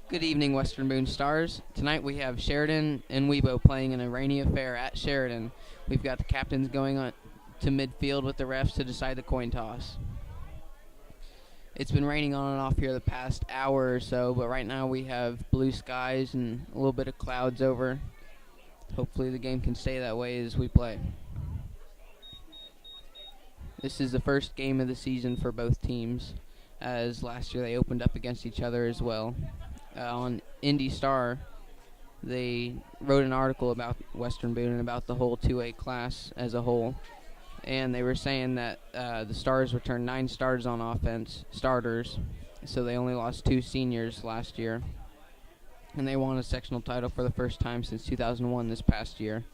Good evening, Western Boone Stars. Tonight we have Sheridan and Weibo playing in a rainy affair at Sheridan. We've got the captains going on to midfield with the refs to decide the coin toss. It's been raining on and off here the past hour or so, but right now we have blue skies and a little bit of clouds over. Hopefully the game can stay that way as we play. This is the first game of the season for both teams, as last year they opened up against each other as well. On Indy Star, they wrote an article about Western Boone and about the whole 2A class as a whole, and they were saying that the Stars returned 9 starters on offense, starters, so they only lost 2 seniors last year, and they won a sectional title for the first time since 2001 this past year.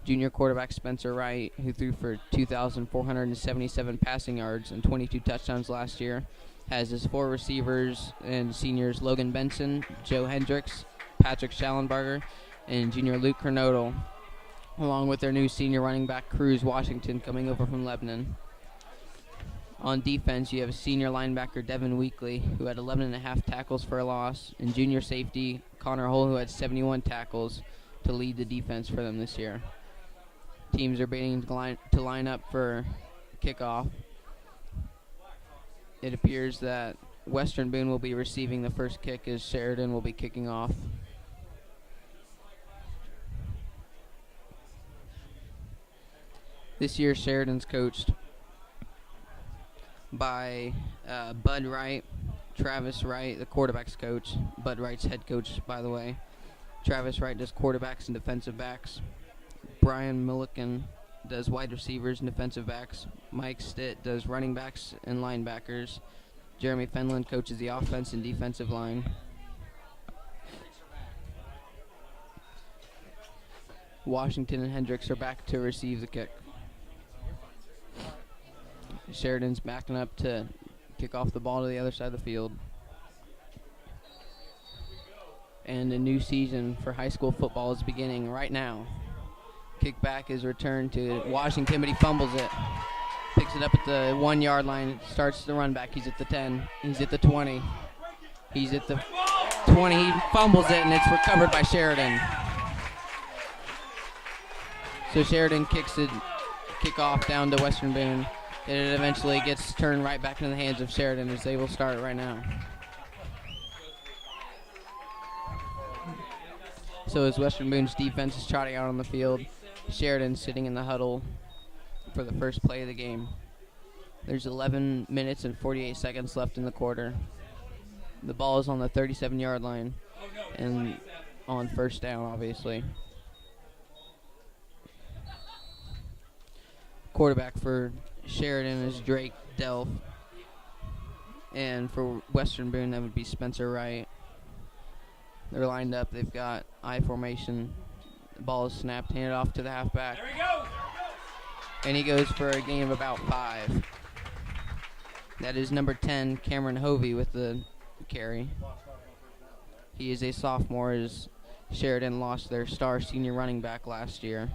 Junior quarterback Spencer Wright, who threw for 2,477 passing yards and 22 touchdowns last year, has his 4 receivers and seniors Logan Benson, Joe Hendricks, Patrick Schallenberger, and junior Luke Kernodle, along with their new senior running back Cruz Washington coming over from Lebanon. On defense, you have senior linebacker Devin Weekly, who had 11.5 tackles for a loss, and junior safety Connor Hull, who had 71 tackles to lead the defense for them this year. Teams are beginning to line up for kickoff. It appears that Western Boone will be receiving the first kick as Sheridan will be kicking off. This year Sheridan's coached by Bud Wright, Travis Wright, the quarterback's coach. Bud Wright's head coach, by the way. Travis Wright does quarterbacks and defensive backs. Brian Milliken does wide receivers and defensive backs. Mike Stitt does running backs and linebackers. Jeremy Fenlon coaches the offense and defensive line. Washington and Hendricks are back to receive the kick. Sheridan's backing up to kick off the ball to the other side of the field. And a new season for high school football is beginning right now. Kickback is returned to Washington, but he fumbles it. Picks it up at the 1 yard line, starts the run back. He's at the 10, he's at the 20, he's at the 20, he fumbles it, and it's recovered by Sheridan. So Sheridan kicks it, kickoff down to Western Boone, and it eventually gets turned right back into the hands of Sheridan as they will start right now. So as Western Boone's defense is trotting out on the field, Sheridan's sitting in the huddle for the first play of the game. There's 11 minutes and 48 seconds left in the quarter. The ball is on the 37-yard line and on first down, obviously. Quarterback for Sheridan is Drake Delph, and for Western Boone that would be Spencer Wright. They're lined up. They've got I formation. The ball is snapped, handed off to the halfback. There he goes. And he goes for a gain of about 5. That is number 10, Cameron Hovey, with the carry. He is a sophomore as Sheridan lost their star senior running back last year,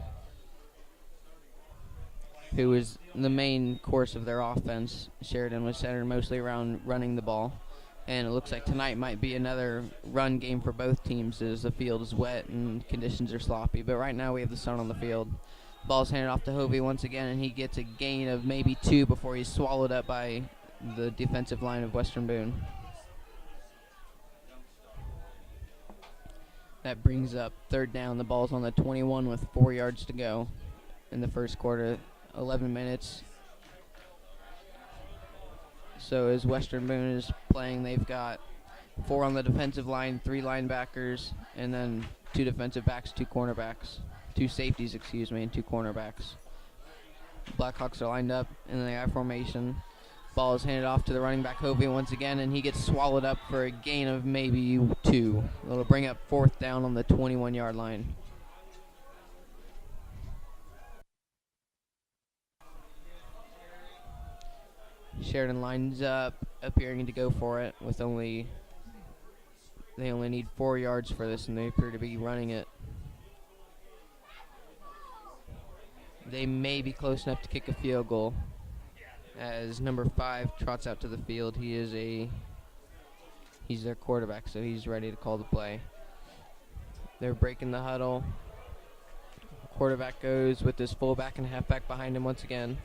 who was the main course of their offense. Sheridan was centered mostly around running the ball. And it looks like tonight might be another run game for both teams as the field is wet and conditions are sloppy. But right now we have the sun on the field. Ball's handed off to Hovey once again, and he gets a gain of maybe 2 before he's swallowed up by the defensive line of Western Boone. That brings up third down. The ball's on the 21 with 4 yards to go in the first quarter. 11 minutes. So as Western Boone is playing, they've got 4 on the defensive line, 3 linebackers, and then 2 defensive backs, 2 cornerbacks. 2 safeties, and 2 cornerbacks. Blackhawks are lined up in the I formation. Ball is handed off to the running back Hovey once again, and he gets swallowed up for a gain of maybe 2. It'll bring up fourth down on the 21-yard line. Sheridan lines up, appearing to go for it with they only need 4 yards for this, and they appear to be running it. They may be close enough to kick a field goal as number 5 trots out to the field. He is a He's their quarterback, so he's ready to call the play. They're breaking the huddle. Quarterback goes with his fullback and halfback behind him once again.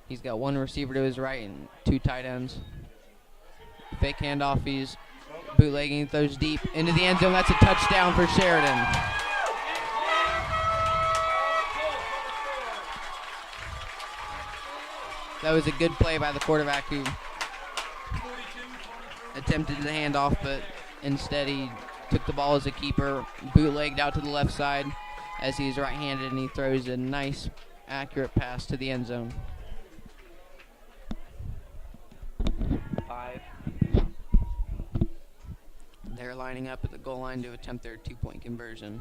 He's got one receiver to his right and two tight ends. Fake handoff. He's bootlegging, throws deep into the end zone. That's a touchdown for Sheridan. That was a good play by the quarterback who attempted the handoff, but instead he took the ball as a keeper, bootlegged out to the left side as he's right-handed, and he throws a nice, accurate pass to the end zone. 5. They're lining up at the goal line to attempt their 2-point conversion.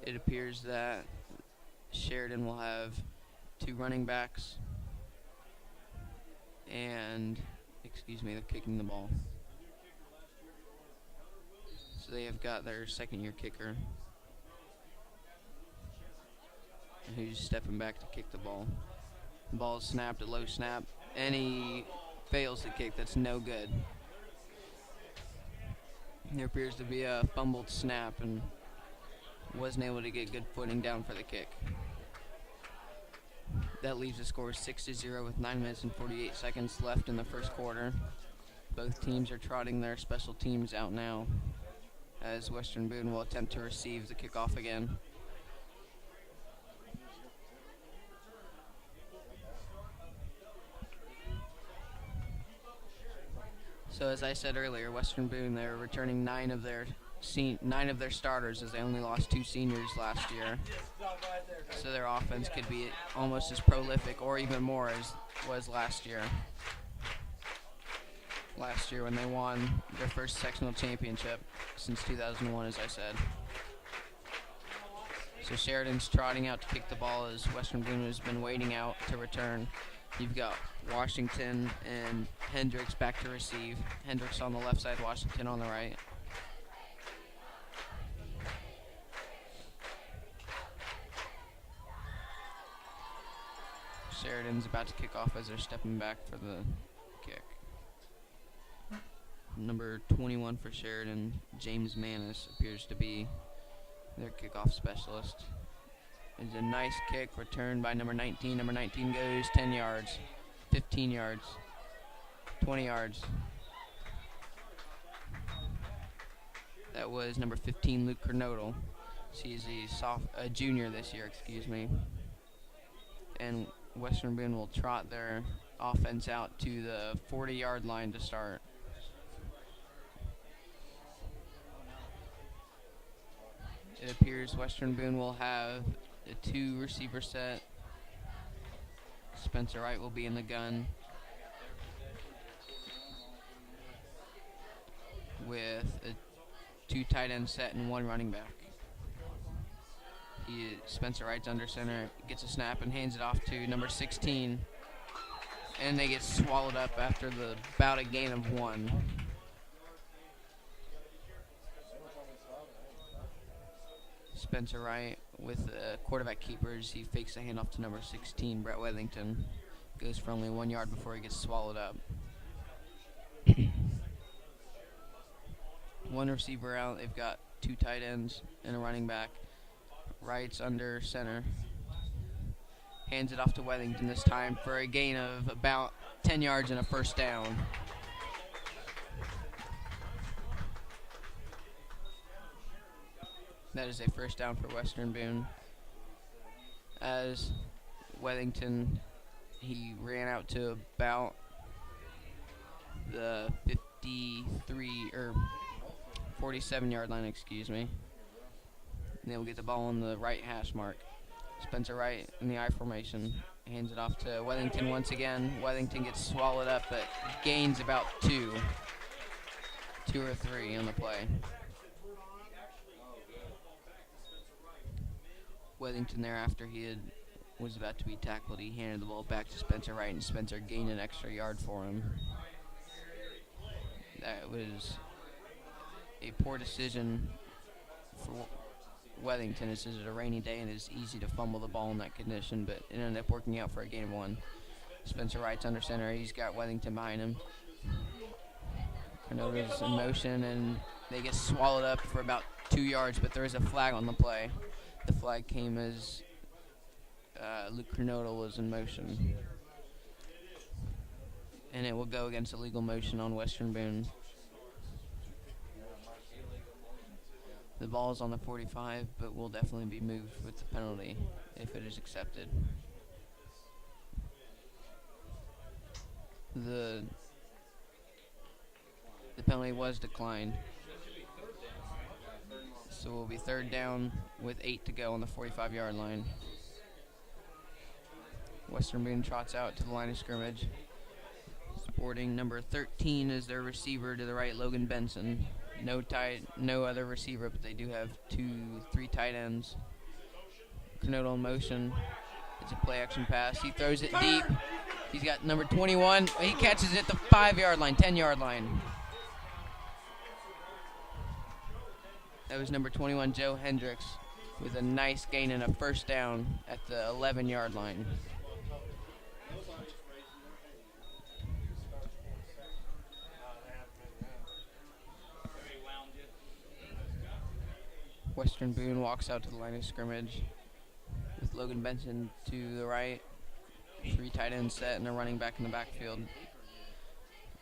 It appears that Sheridan will have 2 running backs, and, they're kicking the ball. So they have got their second-year kicker, who's stepping back to kick the ball. The ball is snapped, a low snap, and he fails the kick. That's no good. There appears to be a fumbled snap, and wasn't able to get good footing down for the kick. That leaves the score 6-0 with 9 minutes and 48 seconds left in the first quarter. Both teams are trotting their special teams out now, as Western Boone will attempt to receive the kickoff again. So as I said earlier, Western Boone, they're returning 9 of their starters, as they only lost 2 seniors last year. So their offense could be almost as prolific or even more as was last year. Last year when they won their first sectional championship since 2001, as I said. So Sheridan's trotting out to kick the ball as Western Boone has been waiting out to return. You've got Washington and Hendricks back to receive. Hendricks on the left side, Washington on the right. Sheridan's about to kick off as they're stepping back for the kick. Number 21 for Sheridan, James Manis, appears to be their kickoff specialist. It's a nice kick returned by number 19. Number 19 goes 10 yards, 15 yards, 20 yards. That was number 15, Luke Kernodle. He's a junior this year, And Western Boone will trot their offense out to the 40-yard line to start. It appears Western Boone will have a 2-receiver set. Spencer Wright will be in the gun with a 2 tight end set and 1 running back. Spencer Wright's under center, gets a snap and hands it off to number 16, and they get swallowed up after about a gain of 1. Spencer Wright with the quarterback keepers. He fakes a handoff to number 16, Brett Wethington. Goes for only 1 yard before he gets swallowed up. 1 receiver out. They've got 2 tight ends and a running back. Wright's under center. Hands it off to Wethington this time for a gain of about 10 yards and a first down. That is a first down for Western Boone. As Wethington, he ran out to about the 47-yard line, And they'll get the ball on the right hash mark. Spencer Wright in the I formation. Hands it off to Wethington once again. Wethington gets swallowed up, but gains about 2 or 3 on the play. Wethington thereafter, was about to be tackled. He handed the ball back to Spencer Wright, and Spencer gained an extra yard for him. That was a poor decision for Wethington. This is a rainy day, and it's easy to fumble the ball in that condition, but it ended up working out for a gain of 1. Spencer Wright's under center. He's got Weathington behind him. Cronutta's in motion, and they get swallowed up for about 2 yards, but there is a flag on the play. The flag came as Luke Cronutta was in motion. And it will go against illegal motion on Western Boone. The ball is on the 45, but will definitely be moved with the penalty if it is accepted. The penalty was declined. So it will be 3rd down with 8 to go on the 45-yard line. Western Boone trots out to the line of scrimmage. Sporting number 13 is their receiver to the right, Logan Benson. No other receiver, but they do have 3 tight ends. Cronutta in motion. It's a play-action pass. He throws it deep. He's got number 21. He catches it at the 5-yard line, 10-yard line. That was number 21, Joe Hendricks, with a nice gain and a 1st down at the 11-yard line. Western Boone walks out to the line of scrimmage with Logan Benson to the right. 3 tight ends set and a running back in the backfield.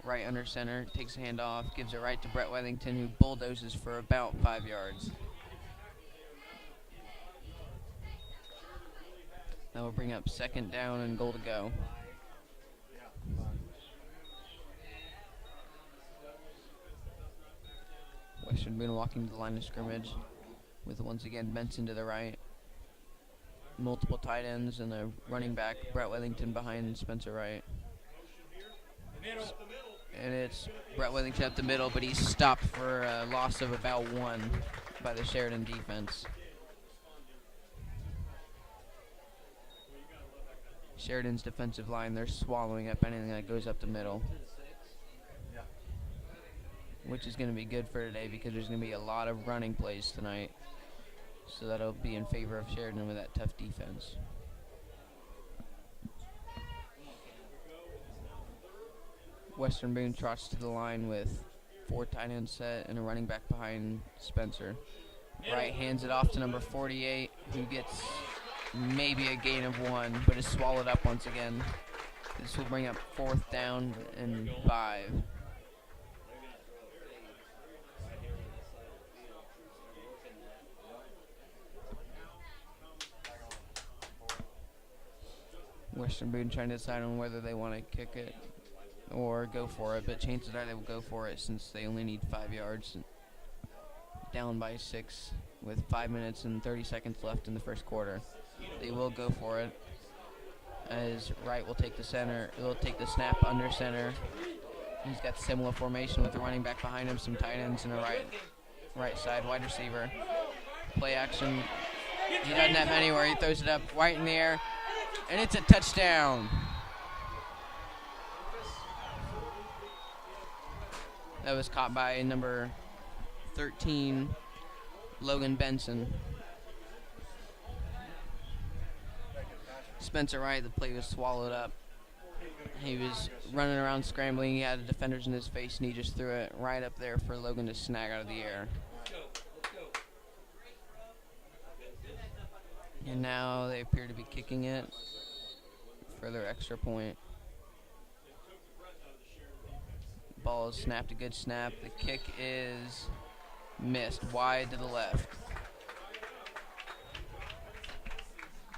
Right under center, takes a handoff, gives it right to Brett Weathington, who bulldozes for about 5 yards. That will bring up 2nd down and goal to go. Western Boone walking to the line of scrimmage with once again Benson to the right. Multiple tight ends and a running back, Brett Weathington behind Spencer Wright. And it's Brett Weathington up the middle, but he's stopped for a loss of about 1 by the Sheridan defense. Sheridan's defensive line, they're swallowing up anything that goes up the middle, which is going to be good for today because there's going to be a lot of running plays tonight. So that'll be in favor of Sheridan with that tough defense. Western Boone trots to the line with 4 tight ends set and a running back behind Spencer. Wright hands it off to number 48, who gets maybe a gain of 1, but is swallowed up once again. This will bring up 4th down and 5. Western Boone trying to decide on whether they want to kick it or go for it, but chances are they will go for it since they only need 5 yards. Down by 6 with 5 minutes and 30 seconds left in the 1st quarter. They will go for it as Wright will take the snap under center. He's got similar formation with the running back behind him, some tight ends and a right side wide receiver. Play action. He doesn't have anywhere. He throws it up right in the air, and it's a touchdown. That was caught by number 13, Logan Benson. Spencer Wright, the play was swallowed up. He was running around scrambling. He had defenders in his face, and he just threw it right up there for Logan to snag out of the air. And now they appear to be kicking it for their extra point. Ball is snapped, a good snap. The kick is missed, wide to the left.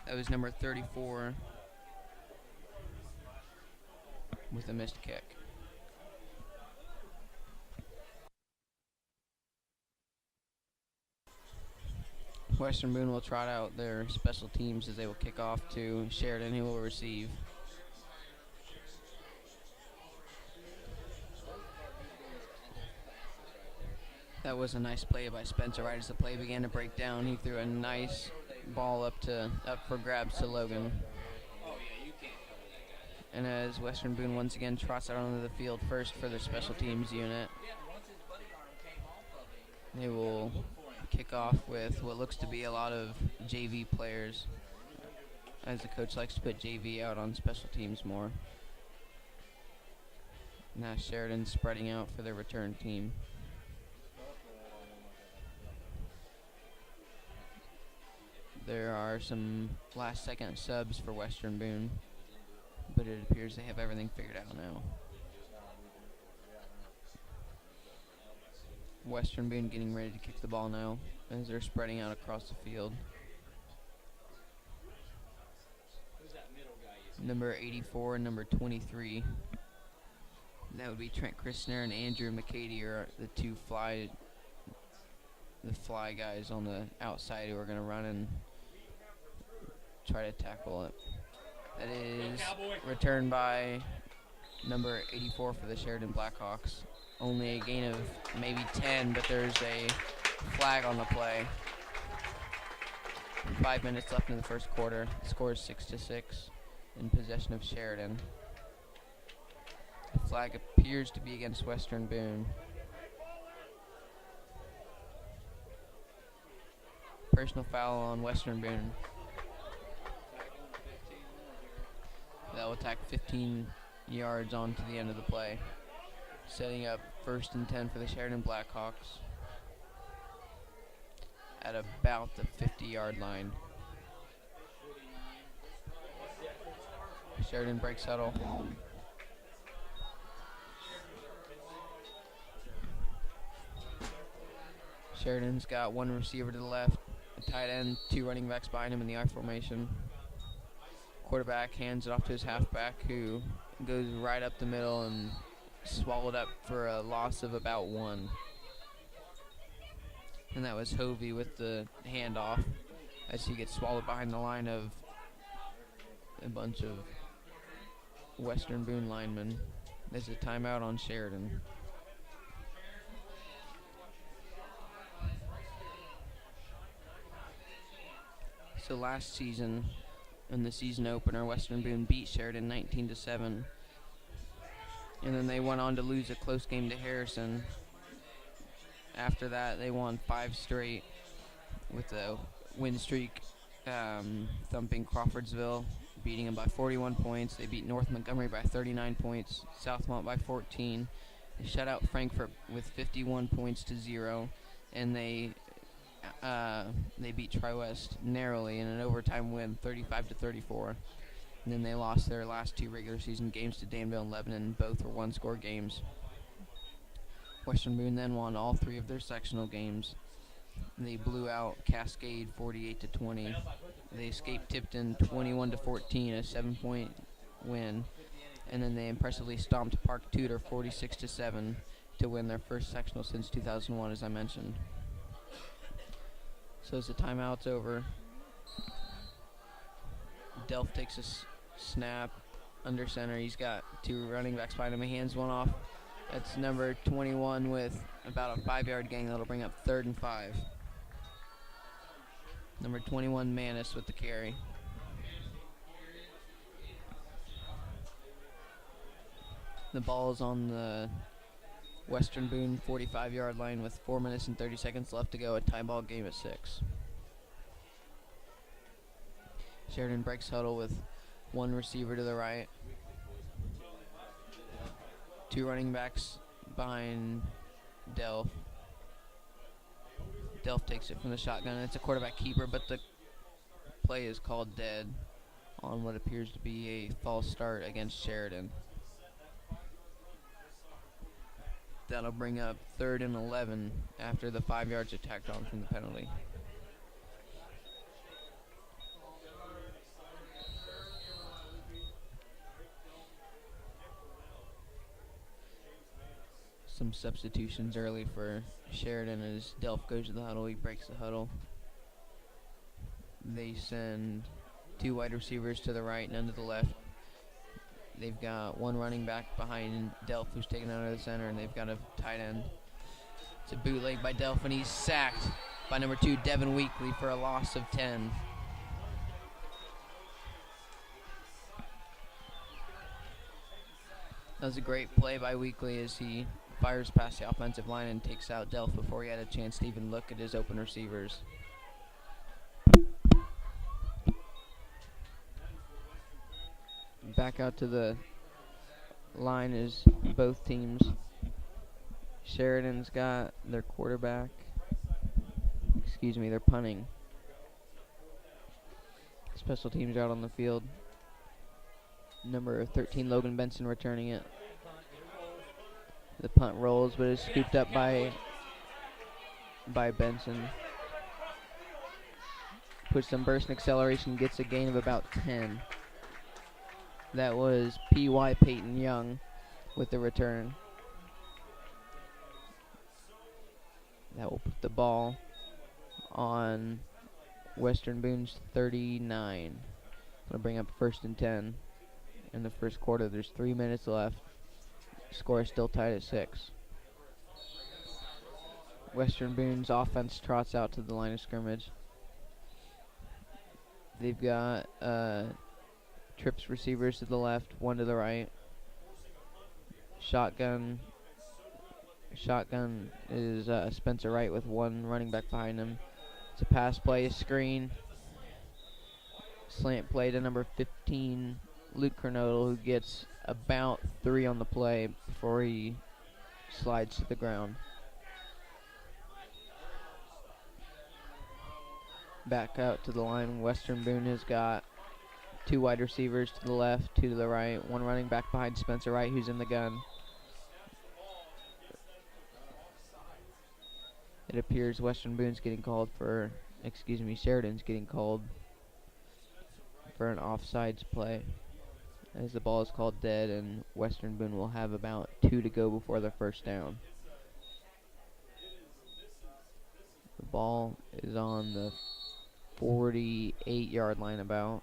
That was number 34 with a missed kick. Western Boone will trot out their special teams as they will kick off to Sheridan, who will receive. That was a nice play by Spencer. Right as the play began to break down, he threw a nice ball up for grabs to Logan. And as Western Boone once again trots out onto the field first for their special teams unit, they will kick off with what looks to be a lot of JV players, as the coach likes to put JV out on special teams more. Now Sheridan spreading out for their return team. There are some last-second subs for Western Boone, but it appears they have everything figured out now. Western Boone getting ready to kick the ball now as they're spreading out across the field. Number 84 and number 23. That would be Trent Christner and Andrew McCady are the two fly guys on the outside who are going to run and try to tackle it. That is returned by number 84 for the Sheridan Blackhawks. Only a gain of maybe 10, but there's a flag on the play. 5 minutes left in the first quarter. The score is 6-6 in possession of Sheridan. The flag appears to be against Western Boone. Personal foul on Western Boone. That will attack 15 yards on to the end of the play, setting up 1st and 10 for the Sheridan Blackhawks at about the 50-yard line. Sheridan breaks huddle. Sheridan's got one receiver to the left, a tight end, 2 running backs behind him in the I formation. Quarterback hands it off to his halfback, who goes right up the middle and swallowed up for a loss of about 1. And that was Hovey with the handoff as he gets swallowed behind the line of a bunch of Western Boone linemen. There's a timeout on Sheridan. So last season, in the season opener, Western Boone beat Sheridan 19-7. And then they went on to lose a close game to Harrison. After that, they won 5 straight with a win streak, thumping Crawfordsville, beating them by 41 points. They beat North Montgomery by 39 points, Southmont by 14. They shut out Frankfort with 51 points to 0, and they beat Tri-West narrowly in an overtime win, 35-34. And then they lost their last 2 regular season games to Danville and Lebanon. Both were 1-score games. Western Boone then won all 3 of their sectional games. They blew out Cascade 48-20. They escaped Tipton 21-14, a 7-point win. And then they impressively stomped Park Tudor 46-7 to win their first sectional since 2001, as I mentioned. So as the timeout's over, Delph takes a snap under center. He's got 2 running backs behind him. He hands one off. That's number 21 with about a 5-yard gain. That'll bring up 3rd and 5. Number 21, Manis with the carry. The ball is on the Western Boone 45-yard line with 4 minutes and 30 seconds left to go. A tie ball game at 6. Sheridan breaks huddle with 1 receiver to the right. 2 running backs behind Delph. Delph takes it from the shotgun. It's a quarterback keeper, but the play is called dead on what appears to be a false start against Sheridan. That'll bring up 3rd and 11 after the 5 yards are tacked on from the penalty. Some substitutions early for Sheridan as Delph goes to the huddle. He breaks the huddle. They send 2 wide receivers to the right, none to the left. They've got 1 running back behind Delph who's taken out of the center, and they've got a tight end. It's a bootleg by Delph, and he's sacked by number 2, Devin Weekly, for a loss of 10. That was a great play by Weekly as he fires past the offensive line and takes out Delph before he had a chance to even look at his open receivers. Back out to the line is both teams. Sheridan's got their quarterback. They're punting. Special teams are out on the field. Number 13, Logan Benson, returning it. The punt rolls, but is scooped up by Benson. Puts some burst and acceleration, gets a gain of about 10. That was P.Y. Peyton Young with the return. That will put the ball on Western Boone's 39. Going to bring up 1st and 10 in the first quarter. There's 3 minutes left. Score is still tied at 6. Western Boone's offense trots out to the line of scrimmage. They've got trips receivers to the left, one to the right. Shotgun is Spencer Wright with one running back behind him. It's a pass play, a screen. Slant play to number 15, Luke Kernodle, who gets about 3 on the play before he slides to the ground. Back out to the line. Western Boone has got 2 wide receivers to the left, 2 to the right. One running back behind Spencer Wright, who's in the gun. It appears Sheridan's getting called for an offsides play, as the ball is called dead, and Western Boone will have about 2 to go before the first down. The ball is on the 48-yard line about.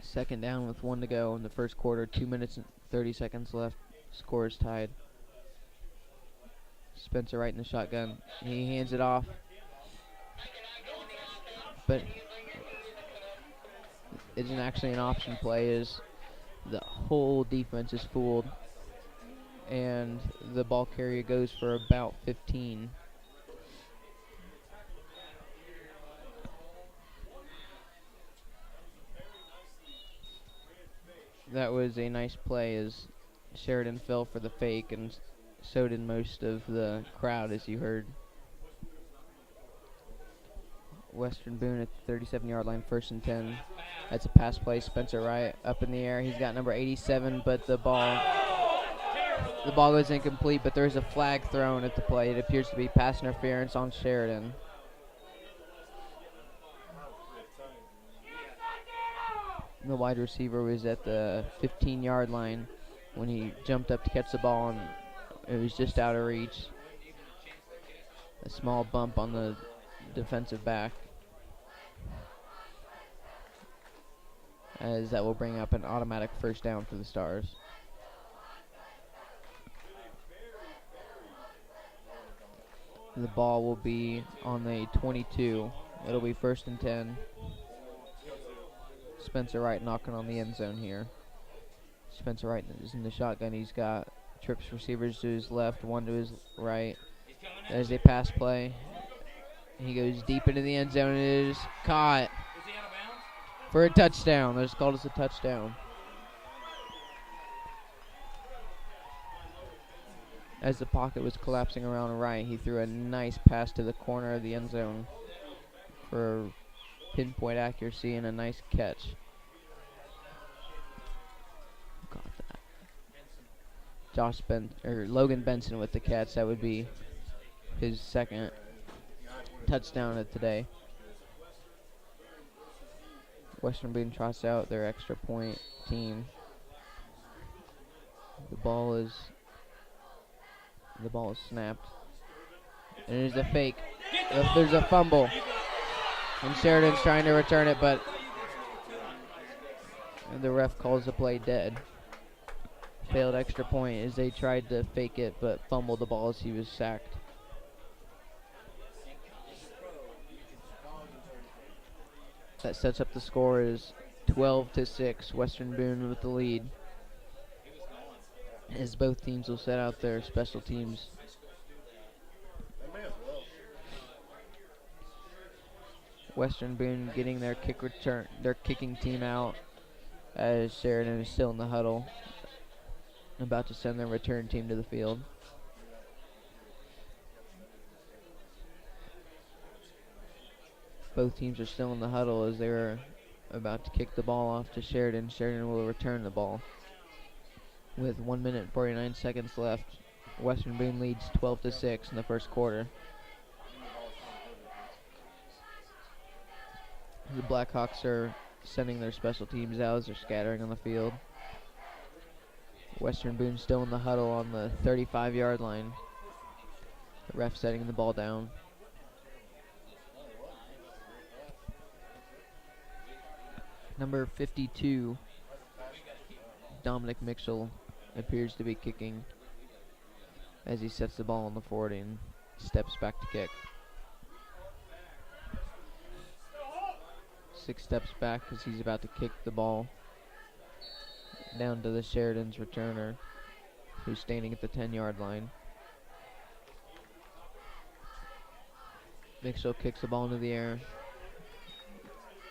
2nd down with 1 to go in the first quarter, 2 minutes and 30 seconds left. Score is tied. Spencer Wright in the shotgun. He hands it off, but it isn't actually an option play, as the whole defense is fooled, and the ball carrier goes for about 15. That was a nice play, as Sheridan fell for the fake, and so did most of the crowd, as you heard. Western Boone at the 37-yard line, 1st and 10. That's a pass play. Spencer Wright up in the air. He's got number 87, but the ball goes incomplete, but there's a flag thrown at the play. It appears to be pass interference on Sheridan. The wide receiver was at the 15-yard line when he jumped up to catch the ball, and it was just out of reach. A small bump on the defensive back, as that will bring up an automatic first down for the Stars. The ball will be on the 22. It'll be 1st and 10. Spencer Wright knocking on the end zone here. Spencer Wright is in the shotgun. He's got trips receivers to his left, 1 to his right. There's a pass play. He goes deep into the end zone. It is caught for a touchdown. That's called as a touchdown. As the pocket was collapsing around Wright, he threw a nice pass to the corner of the end zone for pinpoint accuracy and a nice catch. Got that. Logan Benson with the catch. That would be his 2nd touchdown of today. Western Boone trots out their extra point team. The ball is snapped. And there's a fake. There's a fumble. And Sheridan's trying to return it, but the ref calls the play dead. Failed extra point, as they tried to fake it, but fumbled the ball as he was sacked. That sets up the score as 12-6. Western Boone with the lead, as both teams will set out their special teams. Western Boone getting their kicking team out. as Sheridan is still in the huddle, about to send their return team to the field. Both teams are still in the huddle as they're about to kick the ball off to Sheridan. Sheridan will return the ball. With 1 minute and 49 seconds left, Western Boone leads 12-6 in the first quarter. The Blackhawks are sending their special teams out as they're scattering on the field. Western Boone still in the huddle on the 35-yard line. The ref setting the ball down. Number 52, Dominic Mitchell, appears to be kicking as he sets the ball on the 40 and steps back to kick. 6 steps back as he's about to kick the ball down to the Sheridan's returner, who's standing at the 10-yard line. Mitchell kicks the ball into the air.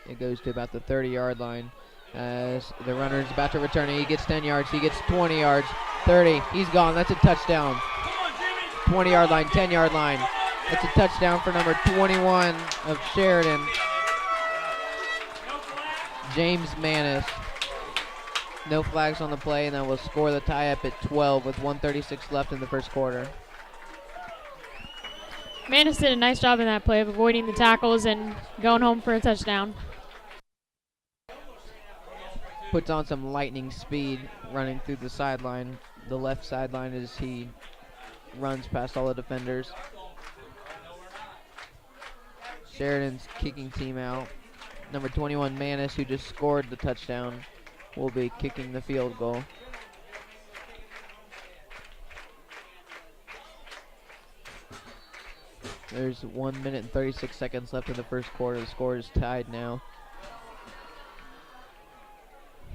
It goes to about the 30-yard line as the runner is about to return it. He gets 10 yards, he gets 20 yards, 30, he's gone. That's a touchdown. 20-yard line, 10-yard line. That's a touchdown for number 21 of Sheridan, James Manis. No flags on the play, and that will score the tie-up at 12 with 1:36 left in the first quarter. Manis did a nice job in that play of avoiding the tackles and going home for a touchdown. Puts on some lightning speed running through the sideline, the left sideline, as he runs past all the defenders. Sheridan's kicking team out. Number 21, Manis, who just scored the touchdown, will be kicking the field goal. There's 1 minute and 36 seconds left in the first quarter. The score is tied now,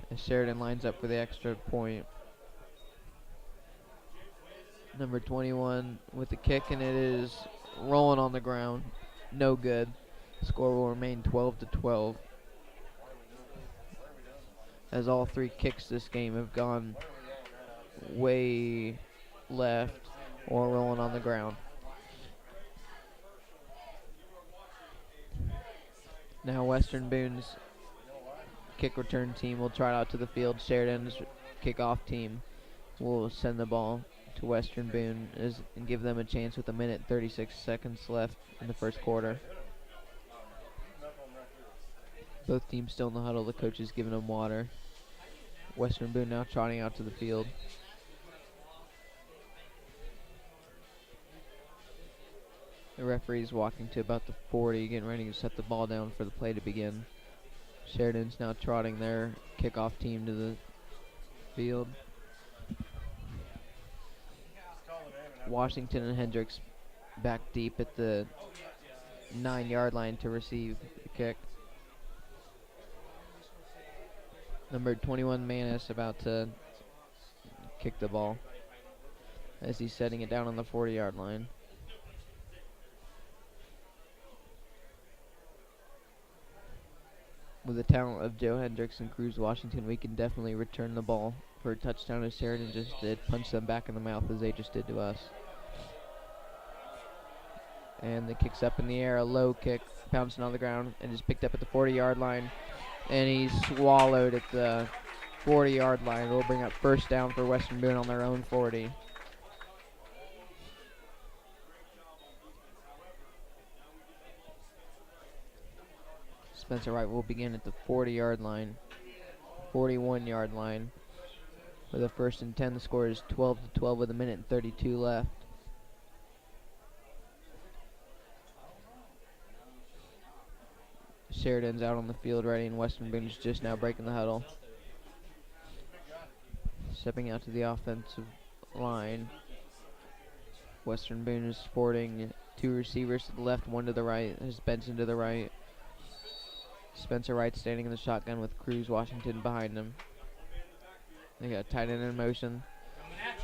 as Sheridan lines up for the extra point. Number 21 with the kick, and it is rolling on the ground. No good. Score will remain 12-12. As all 3 kicks this game have gone way left or rolling on the ground. Now Western Boone's kick return team will trot out to the field. Sheridan's kickoff team will send the ball to Western Boone and give them a chance with 1 minute 36 seconds left in the first quarter. Both teams still in the huddle. The coach is giving them water. Western Boone now trotting out to the field. The referee's walking to about the 40, getting ready to set the ball down for the play to begin. Sheridan's now trotting their kickoff team to the field. Washington and Hendricks back deep at the 9-yard line to receive the kick. Number 21, Manis, about to kick the ball as he's setting it down on the 40-yard line. With the talent of Joe Hendricks and Cruz Washington, we can definitely return the ball for a touchdown, as Sheridan just did. Punch them back in the mouth as they just did to us. And the kick's up in the air, a low kick, bouncing on the ground, and is picked up at the 40-yard line. And he's swallowed at the 40-yard line. It'll bring up first down for Western Boone on their own 40. Spencer Wright will begin at the 40-yard line, 41-yard line. With a 1st and 10, the score is 12-12 with 1 minute and 32 left. Sheridan's out on the field ready, and Western Boone is just now breaking the huddle. Stepping out to the offensive line. Western Boone is sporting 2 receivers to the left, 1 to the right. There's Benson to the right. Spencer Wright standing in the shotgun with Cruz Washington behind him. They got tight end in motion.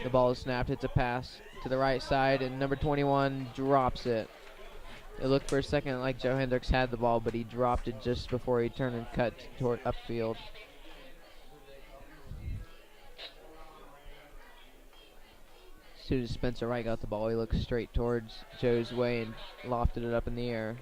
The ball is snapped. It's a pass to the right side, and number 21 drops it. It looked for a second like Joe Hendricks had the ball, but he dropped it just before he turned and cut toward upfield. As soon as Spencer Wright got the ball, he looked straight towards Joe's way and lofted it up in the air.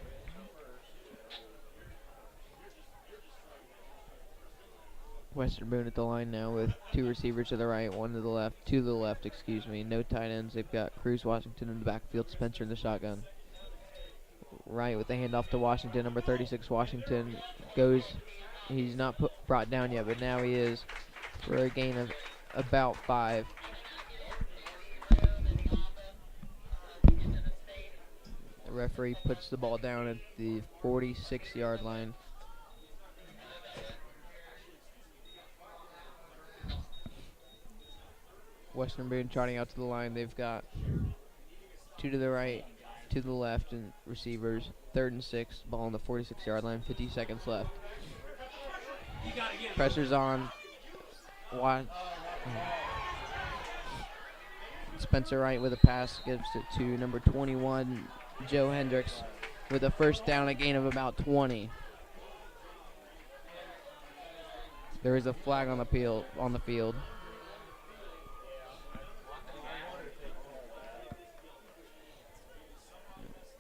Western Boone at the line now with 2 receivers to the right, 1 to the left, 2 to the left, excuse me. No tight ends. They've got Cruz Washington in the backfield, Spencer in the shotgun. Wright with the handoff to Washington. Number 36, Washington goes. He's not brought down yet, but now he is for a gain of about 5. The referee puts the ball down at the 46-yard line. Western Boone trotting out to the line. They've got 2 to the right, 2 to the left, and receivers. 3rd and 6, ball on the 46-yard line, 50 seconds left. Pressure's on. Spencer Wright with a pass gives it to number 21, Joe Hendricks, with a first down, a gain of about 20. There is a flag on the field.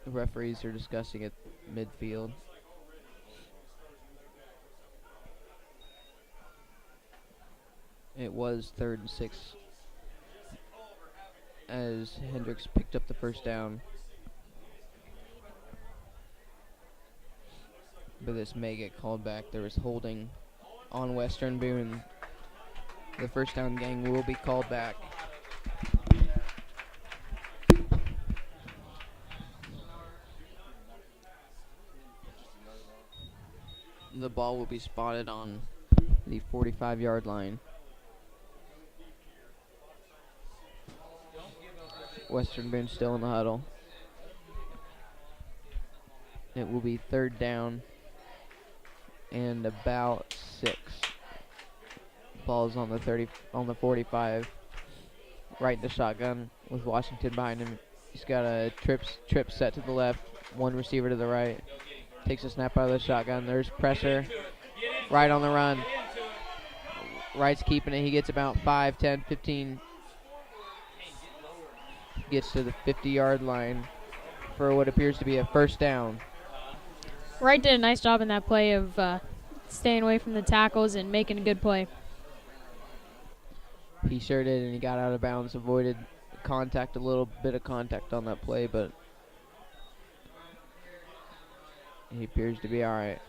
The referees are discussing it midfield. It was 3rd and 6 as Hendricks picked up the first down. But this may get called back. There was holding on Western Boone. The first down gang will be called back. The ball will be spotted on the 45-yard line. Western Boone still in the huddle. It will be 3rd down and about 6. Ball's on the 45. Right in the shotgun with Washington behind him. He's got a trip set to the left. 1 receiver to the right. Takes a snap out of the shotgun. There's pressure. Wright on the run. Wright's keeping it. He gets about 5, 10, 15. Gets to the 50-yard line for what appears to be a first down. Wright did a nice job in that play of staying away from the tackles and making a good play. He sure did, and he got out of bounds, avoided contact, a little bit of contact on that play, but he appears to be all right.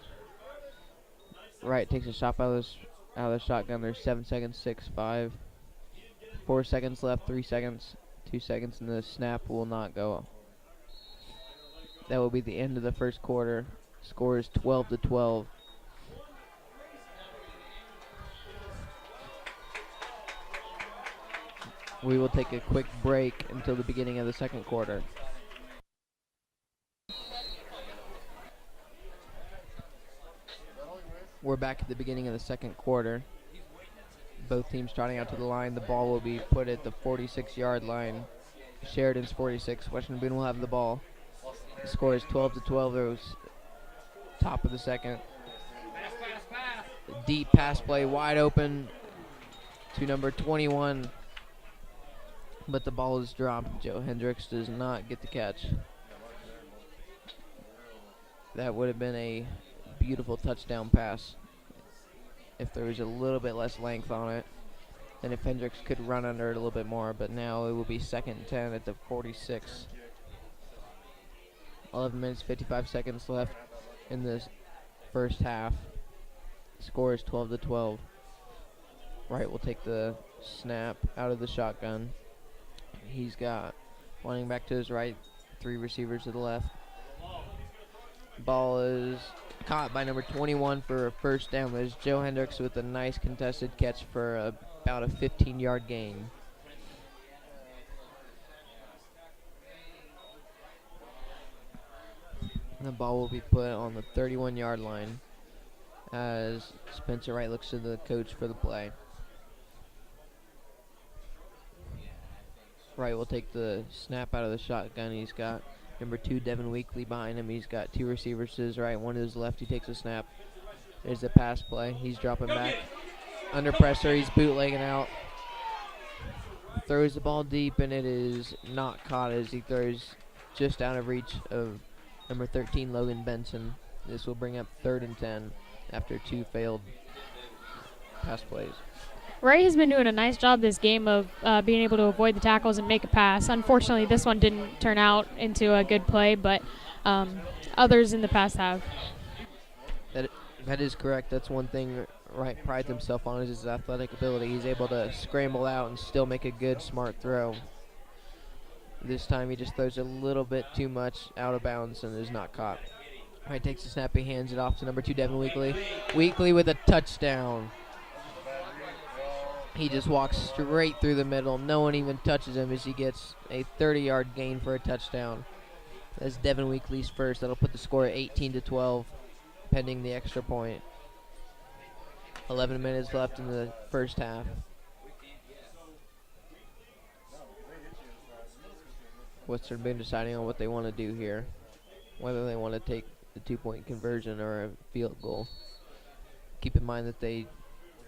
Wright takes a shot out of the shotgun. There's 7 seconds, 6, 5, 4 seconds left, 3 seconds, 2 seconds, and the snap will not go. That will be the end of the first quarter. Score is 12-12. We will take a quick break until the beginning of the second quarter. We're back at the beginning of the second quarter. Both teams trotting out to the line. The ball will be put at the 46-yard line. Sheridan's 46. Western Boone will have the ball. The score is 12-12. It was top of the second. Deep pass play, wide open to number 21. But the ball is dropped. Joe Hendricks does not get the catch. That would have been a beautiful touchdown pass if there was a little bit less length on it, and if Hendricks could run under it a little bit more. But now it will be 2nd and 10 at the 46. 11 minutes, 55 seconds left in this first half. Score is 12-12. Wright will take the snap out of the shotgun. He's got running back to his right, 3 receivers to the left. Ball is caught by number 21 for a first down. There's Joe Hendricks with a nice contested catch for about a 15-yard gain. The ball will be put on the 31-yard line as Spencer Wright looks to the coach for the play. Wright will take the snap out of the shotgun. He's got number 2, Devin Weekly, behind him. He's got 2 receivers to his right, 1 to his left. He takes a snap. There's the pass play. He's dropping back. Under pressure, he's bootlegging out. throws the ball deep, and it is not caught as he throws just out of reach of number 13, Logan Benson. This will bring up 3rd and 10 after 2 failed pass plays. Ray has been doing a nice job this game of being able to avoid the tackles and make a pass. Unfortunately, this one didn't turn out into a good play, but others in the past have. That is correct. That's one thing Wright prides himself on, is his athletic ability. He's able to scramble out and still make a good, smart throw. This time he just throws a little bit too much out of bounds and is not caught. Wright takes the snap, he hands it off to number 2, Devin Weekly. Weekly with a touchdown. He just walks straight through the middle. No one even touches him as he gets a 30-yard gain for a touchdown. That's Devin Weekly's first. That'll put the score at 18-12, pending the extra point. 11 minutes left in the first half. Western Boone deciding on what they want to do here, whether they want to take the 2-point conversion or a field goal. Keep in mind that they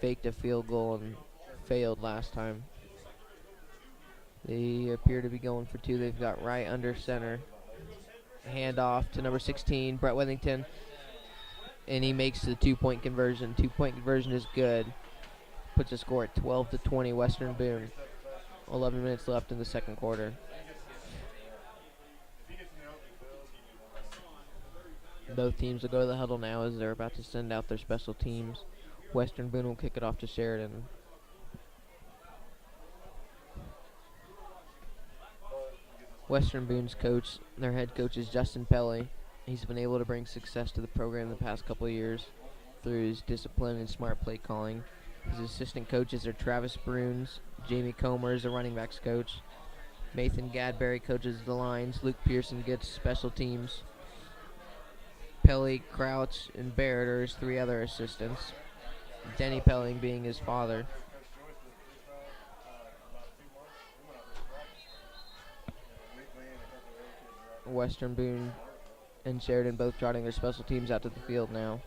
faked a field goal and failed last time. They appear to be going for 2. They've got Wright under center. Hand off to number 16, Brett Withington, and he makes the 2-point conversion. 2-point conversion is good. Puts the score at 12-20, Western Boone. 11 minutes left in the second quarter. Both teams will go to the huddle now as they're about to send out their special teams. Western Boone will kick it off to Sheridan. Western Boone's coach, their head coach, is Justin Pelly. He's been able to bring success to the program the past couple of years through his discipline and smart play calling. His assistant coaches are Travis Bruns, Jamie Comer is the running backs coach, Nathan Gadberry coaches the lines, Luke Pearson gets special teams. Pelly, Crouch, and Barrett are his 3 other assistants, Denny Pelling being his father. Western Boone and Sheridan both trotting their special teams out to the field now.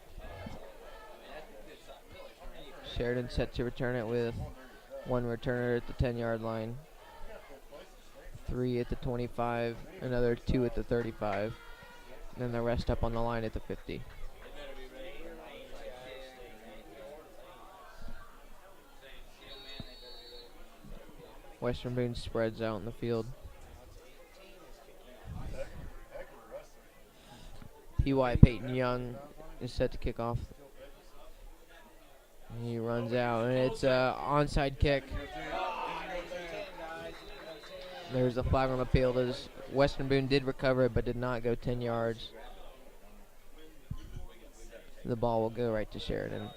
Sheridan set to return it with 1 returner at the 10-yard line, 3 at the 25, another 2 at the 35, and then the rest up on the line at the 50. Western Boone spreads out in the field. P.Y. Peyton Young is set to kick off. He runs out, and it's an onside kick. There's a flag on the field as Western Boone did recover it but did not go 10 yards. The ball will go right to Sheridan.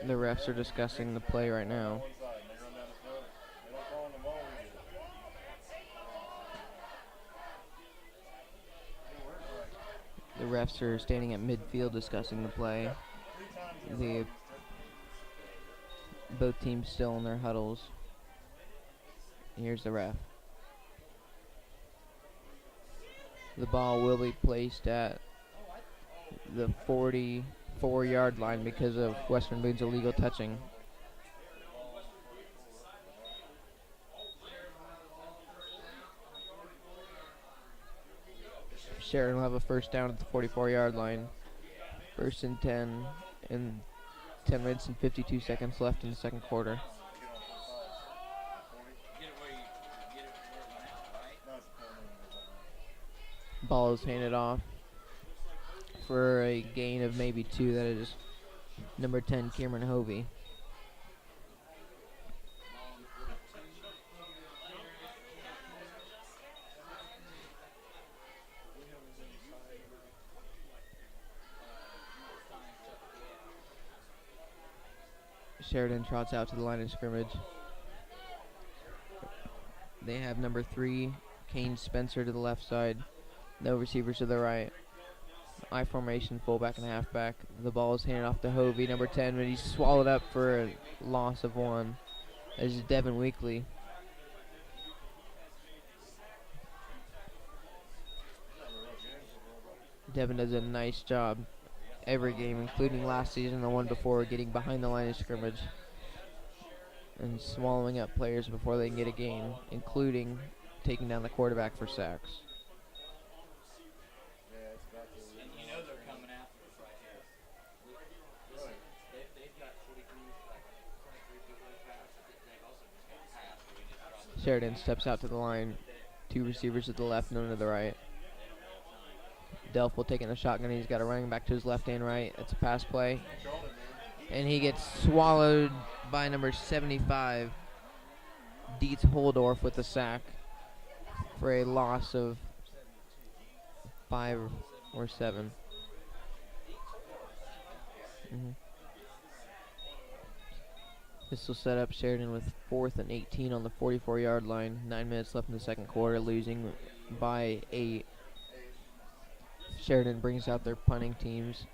The refs are discussing the play right now. The refs are standing at midfield discussing the play. Both teams still in their huddles. Here's the ref. The ball will be placed at the 44-yard line because of Western Boone's illegal touching. Sheridan will have a first down at the 44-yard line. 1st and 10, and 10 minutes and 52 seconds left in the second quarter. Ball is handed off for a gain of maybe 2. That is number 10, Cameron Hovey. Sheridan trots out to the line of scrimmage. They have number 3, Kane Spencer, to the left side. No receivers to the right. I formation, fullback and halfback. The ball is handed off to Hovey, number 10, but he's swallowed up for a loss of 1. This is Devin Weekly. Devin does a nice job every game, including last season, the one before, getting behind the line of scrimmage and swallowing up players before they can get a gain, including taking down the quarterback for sacks. Sheridan steps out to the line. 2 receivers to the left, none to the right. Delphel taking a shotgun. He's got a running back to his left and right. It's a pass play. And he gets swallowed by number 75, Dietz Holdorf, with a sack for a loss of 5 or 7. This will set up Sheridan with 4th and 18 on the 44-yard line. 9 minutes left in the second quarter, losing by 8. Sheridan brings out their punting teams.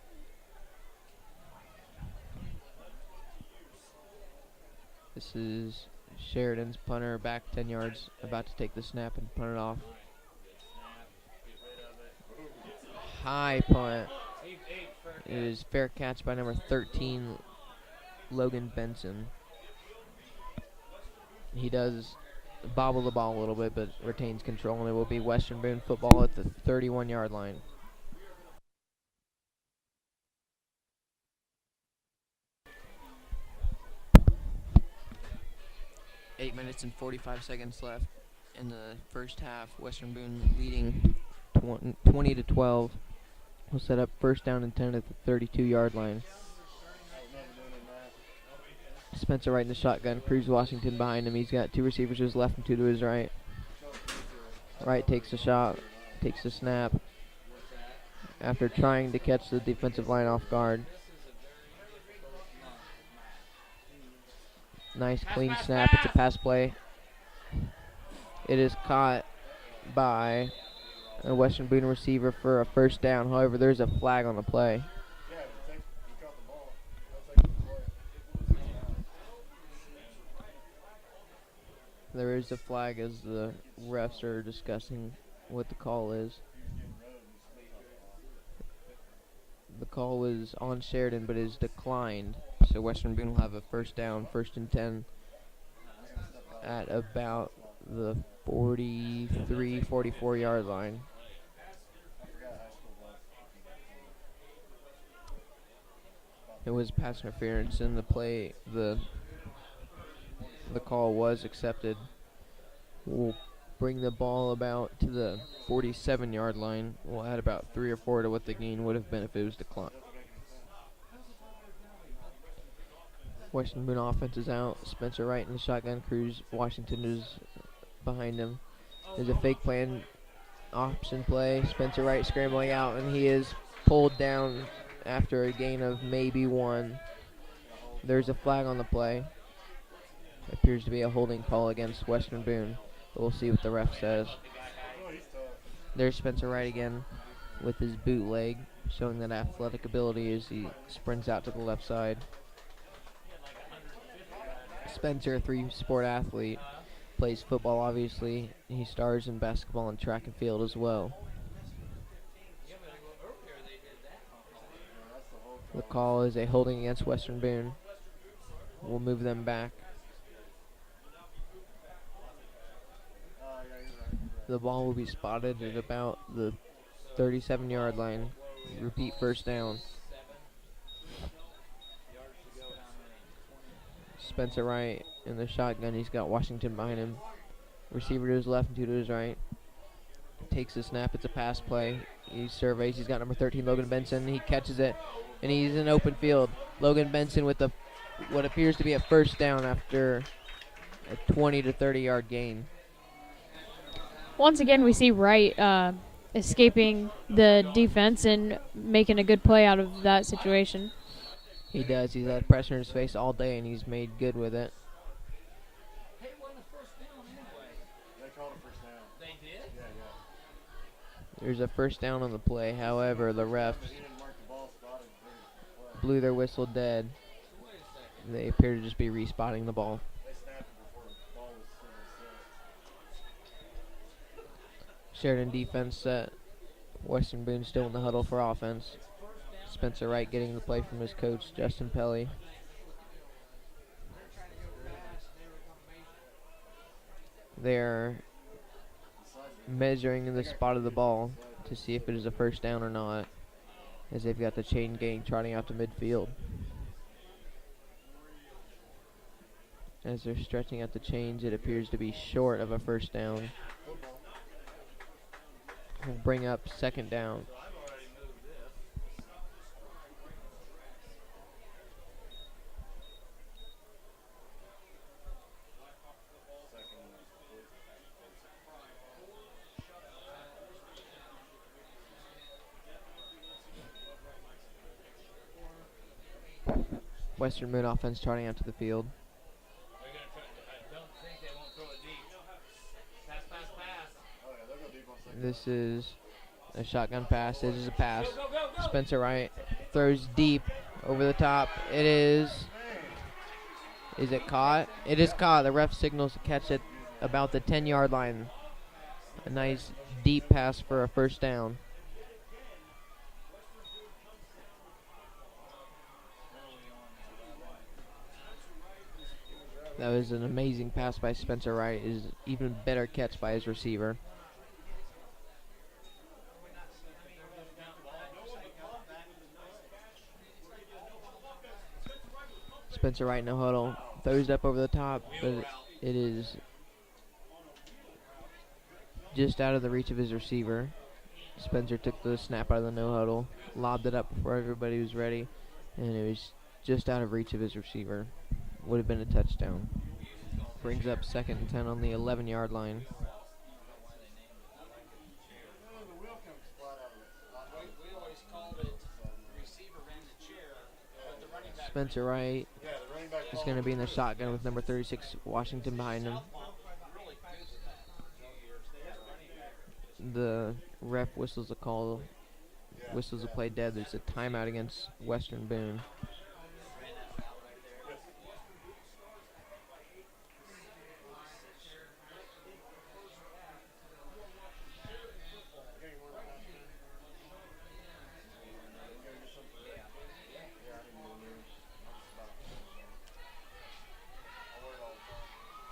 This is Sheridan's punter, back 10 yards, about to take the snap and punt it off. High punt. It is fair catch by number 13, Logan Benson. He does bobble the ball a little bit, but retains control, and it will be Western Boone football at the 31-yard line. Eight minutes and 45 seconds left in the first half. Western Boone leading 20-12. We'll set up first down and 10 at the 32-yard line. Spencer Wright in the shotgun. Cruz Washington behind him. He's got 2 receivers to his left and 2 to his right. Wright takes a shot, takes a snap after trying to catch the defensive line off guard. Nice clean snap. It's a pass play. It is caught by a Western Boone receiver for a first down. However, there's a flag on the play. There is a flag as the refs are discussing what the call is. The call was on Sheridan but is declined. So Western Boone will have a first down, 1st and 10 at about the 43, 44-yard line. It was pass interference in the play. The call was accepted. We'll bring the ball about to the 47-yard line. We'll add about 3 or 4 to what the gain would have been if it was declined. Western Boone offense is out. Spencer Wright in the shotgun. Cruz Washington is behind him. There's a fake plan option play. Spencer Wright scrambling out, and he is pulled down after a gain of maybe 1. There's a flag on the play. It appears to be a holding call against Western Boone, but we'll see what the ref says. There's Spencer Wright again with his bootleg, showing that athletic ability as he sprints out to the left side. Spencer, a 3-sport athlete, plays football obviously. He stars in basketball and track and field as well. The call is a holding against Western Boone. We'll move them back. The ball will be spotted at about the 37-yard line. Repeat, first down. Spencer Wright in the shotgun. He's got Washington behind him. Receiver to his left and 2 to his right. Takes the snap. It's a pass play. He surveys. He's got number 13, Logan Benson. He catches it, and he's in open field. Logan Benson with what appears to be a first down after a 20 to 30-yard gain. Once again, we see Wright escaping the defense and making a good play out of that situation. He does. He's had pressure in his face all day, and he's made good with it. There's a first down on the play. However, the refs blew their whistle dead. They appear to just be respotting the ball. Sheridan defense set. Western Boone still in the huddle for offense. Spencer Wright getting the play from his coach, Justin Pelly. They're measuring the spot of the ball to see if it is a first down or not, as they've got the chain gang trotting out to midfield. As they're stretching out the chains, it appears to be short of a first down. We'll bring up second down. Western Boone offense trotting out to the field. This is a shotgun pass. This is a pass. Spencer Wright throws deep over the top. It is. Is it caught? It is caught. The ref signals to catch it about the 10-yard line. A nice deep pass for a first down. That was an amazing pass by Spencer Wright. It is even better catch by his receiver. Spencer Wright in a huddle. Throws it up over the top, but it is just out of the reach of his receiver. Spencer took the snap out of the no huddle, lobbed it up before everybody was ready, and it was just out of reach of his receiver. Would have been a touchdown. Brings up second and 10 on the 11-yard line. Spencer Wright is going to be in the shotgun with number 36, Washington, behind him. The ref whistles a call, whistles a play dead. There's a timeout against Western Boone.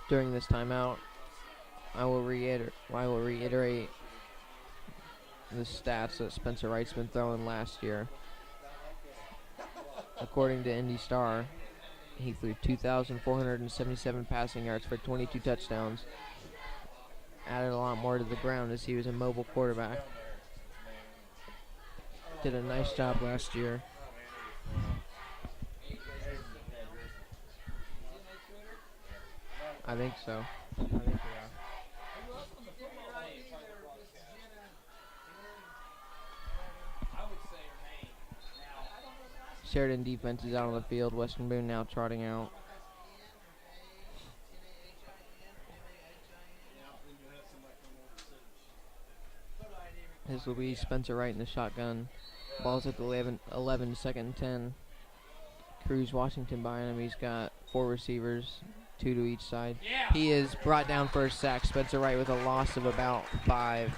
During this timeout, I will reiterate the stats that Spencer Wright's been throwing last year. According to Indy Star, he threw 2,477 passing yards for 22 touchdowns. Added a lot more to the ground as he was a mobile quarterback. Did a nice job last year. I think so. Sheridan defense is out on the field. Western Boone now trotting out. This will be Spencer Wright in the shotgun. Ball's at the 11, second and 10. Cruz Washington behind him. He's got 4 receivers, 2 to each side. Yeah. He is brought down for a sack. Spencer Wright with a loss of about 5.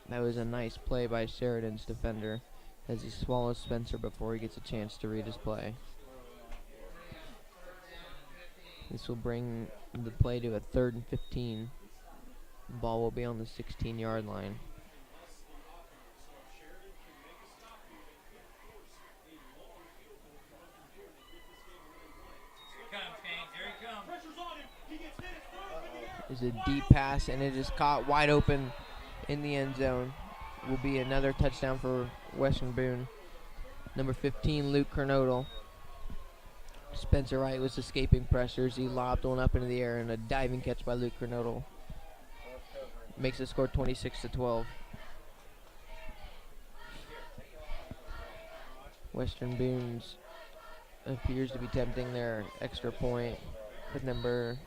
That was a nice play by Sheridan's defender as he swallows Spencer before he gets a chance to read his play. This will bring the play to a 3rd and 15. The ball will be on the 16-yard line. Is a deep pass, and it is caught wide open in the end zone. Will be another touchdown for Western Boone. Number 15, Luke Kernodle. Spencer Wright was escaping pressures. He lobbed one up into the air, and a diving catch by Luke Kernodle makes the score 26-12. Western Boone's appears to be tempting their extra point with number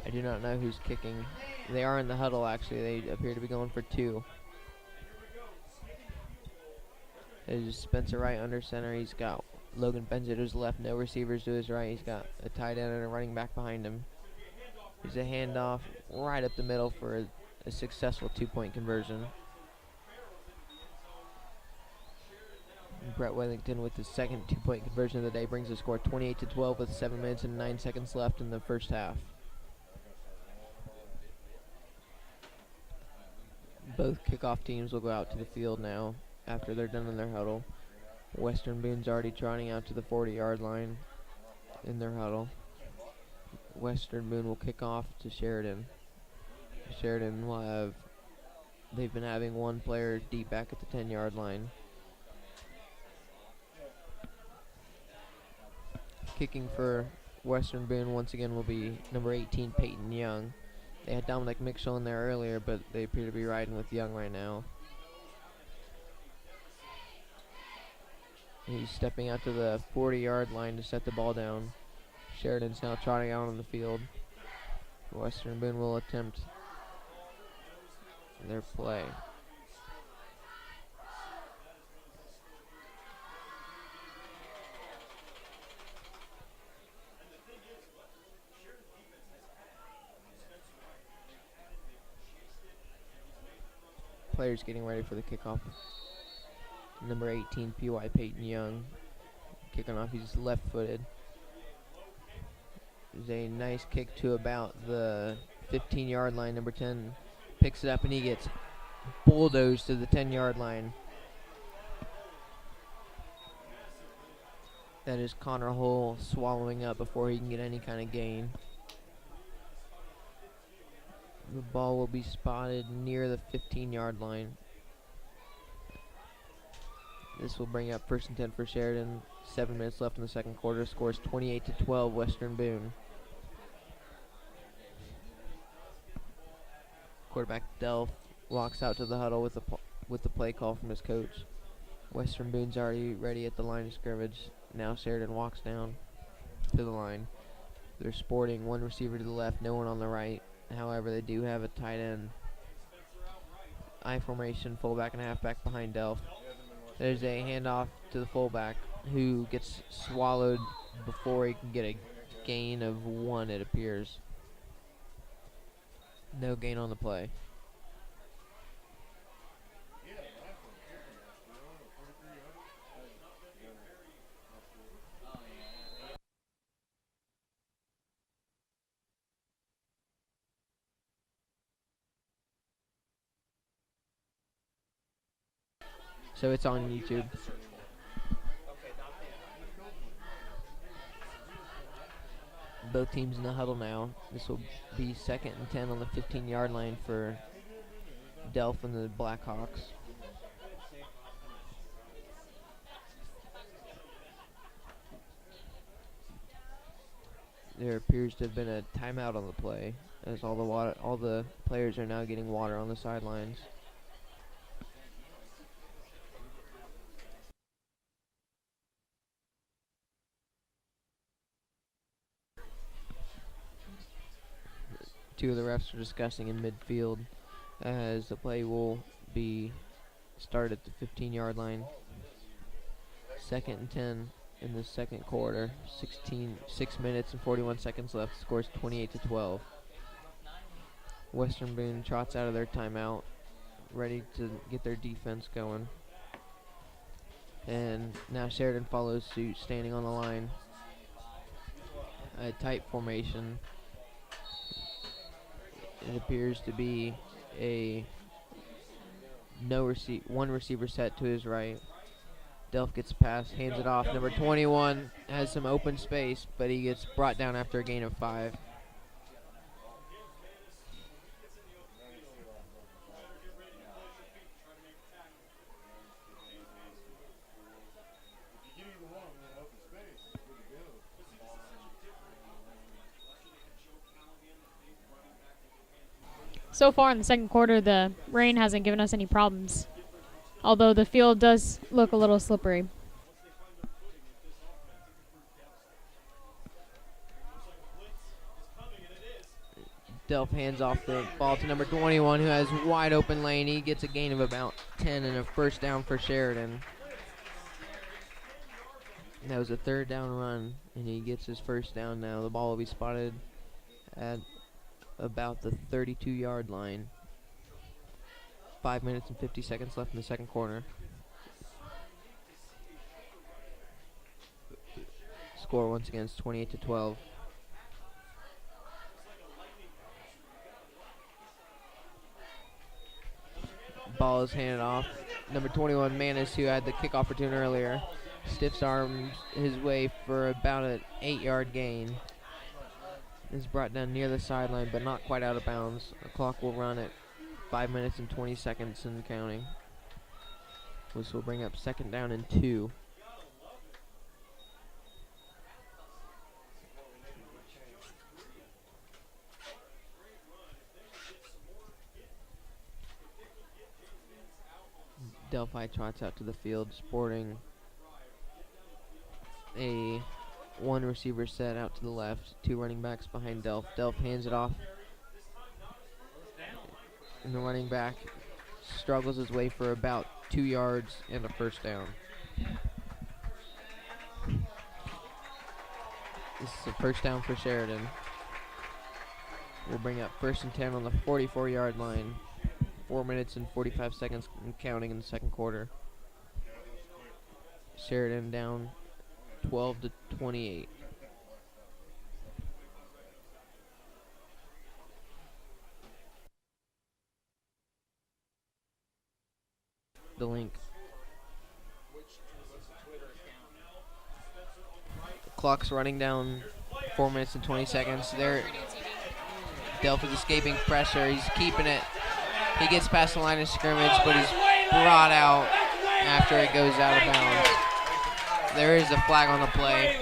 I do not know who's kicking. They are in the huddle, actually. They appear to be going for 2. It is Spencer Wright under center. He's got Logan Benza to his left, no receivers to his right. He's got a tight end and a running back behind him. There's a handoff right up the middle for a successful 2-point conversion. Brett Wellington with his second 2-point conversion of the day brings the score 28-12 with 7 minutes and 9 seconds left in the first half. Both kickoff teams will go out to the field now after they're done in their huddle. Western Boone's already trotting out to the 40-yard line in their huddle. Western Boone will kick off to Sheridan. Sheridan will have, they've been having one player deep back at the 10-yard line. Kicking for Western Boone once again will be number 18, Peyton Young. They had Dominic Mitchell in there earlier, but they appear to be riding with Young right now. He's stepping out to the 40-yard line to set the ball down. Sheridan's now trotting out on the field. Western Boone will attempt their play. Players getting ready for the kickoff. Number 18, P.Y. Peyton Young. Kicking off, he's left-footed. There's a nice kick to about the 15-yard line. Number 10 picks it up and he gets bulldozed to the 10-yard line. That is Connor Hull swallowing up before he can get any kind of gain. The ball will be spotted near the 15-yard line. This will bring up 1st and 10 for Sheridan. 7 minutes left in the second quarter. Scores 28-12 Western Boone. Quarterback Delph walks out to the huddle with the play call from his coach. Western Boone's already ready at the line of scrimmage. Now Sheridan walks down to the line. They're sporting one receiver to the left, no one on the right. However, they do have a tight end. I formation, fullback and halfback behind Delph. There's a handoff to the fullback who gets swallowed before he can get a gain of 1, it appears. No gain on the play. So it's on YouTube. Both teams in the huddle now. This will be 2nd and 10 on the 15-yard line for Delph and the Blackhawks. There appears to have been a timeout on the play, as all the players are now getting water on the sidelines. Two of the refs are discussing in midfield as the play will be started at the 15-yard line. 2nd and 10 in the second quarter. 6 minutes and 41 seconds left. Scores 28-12. Western Boone trots out of their timeout, ready to get their defense going. And now Sheridan follows suit, standing on the line. A tight formation. It appears to be a one receiver set to his right. Delph gets a pass, hands it off. Number 21 has some open space, but he gets brought down after a gain of 5. So far in the second quarter, the rain hasn't given us any problems, although the field does look a little slippery. Delph hands off the ball to number 21, who has wide open lane. He gets a gain of about 10 and a first down for Sheridan. That was a third down run, and he gets his first down now. The ball will be spotted at about the 32-yard line. 5 minutes and 50 seconds left in the second quarter. Score once again is 28-12. Ball is handed off. Number 21, Manis, who had the kickoff return earlier, stiffs arms his way for about an 8-yard gain. Is brought down near the sideline, but not quite out of bounds. The clock will run at 5 minutes and 20 seconds and counting. This will bring up second down and 2. Delphi trots out to the field, sporting a one receiver set out to the left, 2 running backs behind Delph. Delph hands it off, and the running back struggles his way for about 2 yards and a first down. This is a first down for Sheridan. We'll bring up first and 10 on the 44-yard line. 4 minutes and 45 seconds and counting in the second quarter. Sheridan down 12-28. The link. The clock's running down. 4 minutes and 20 seconds. There, Delph is escaping pressure. He's keeping it. He gets past the line of scrimmage, but he's brought out after it goes out of bounds. There is a flag on the play.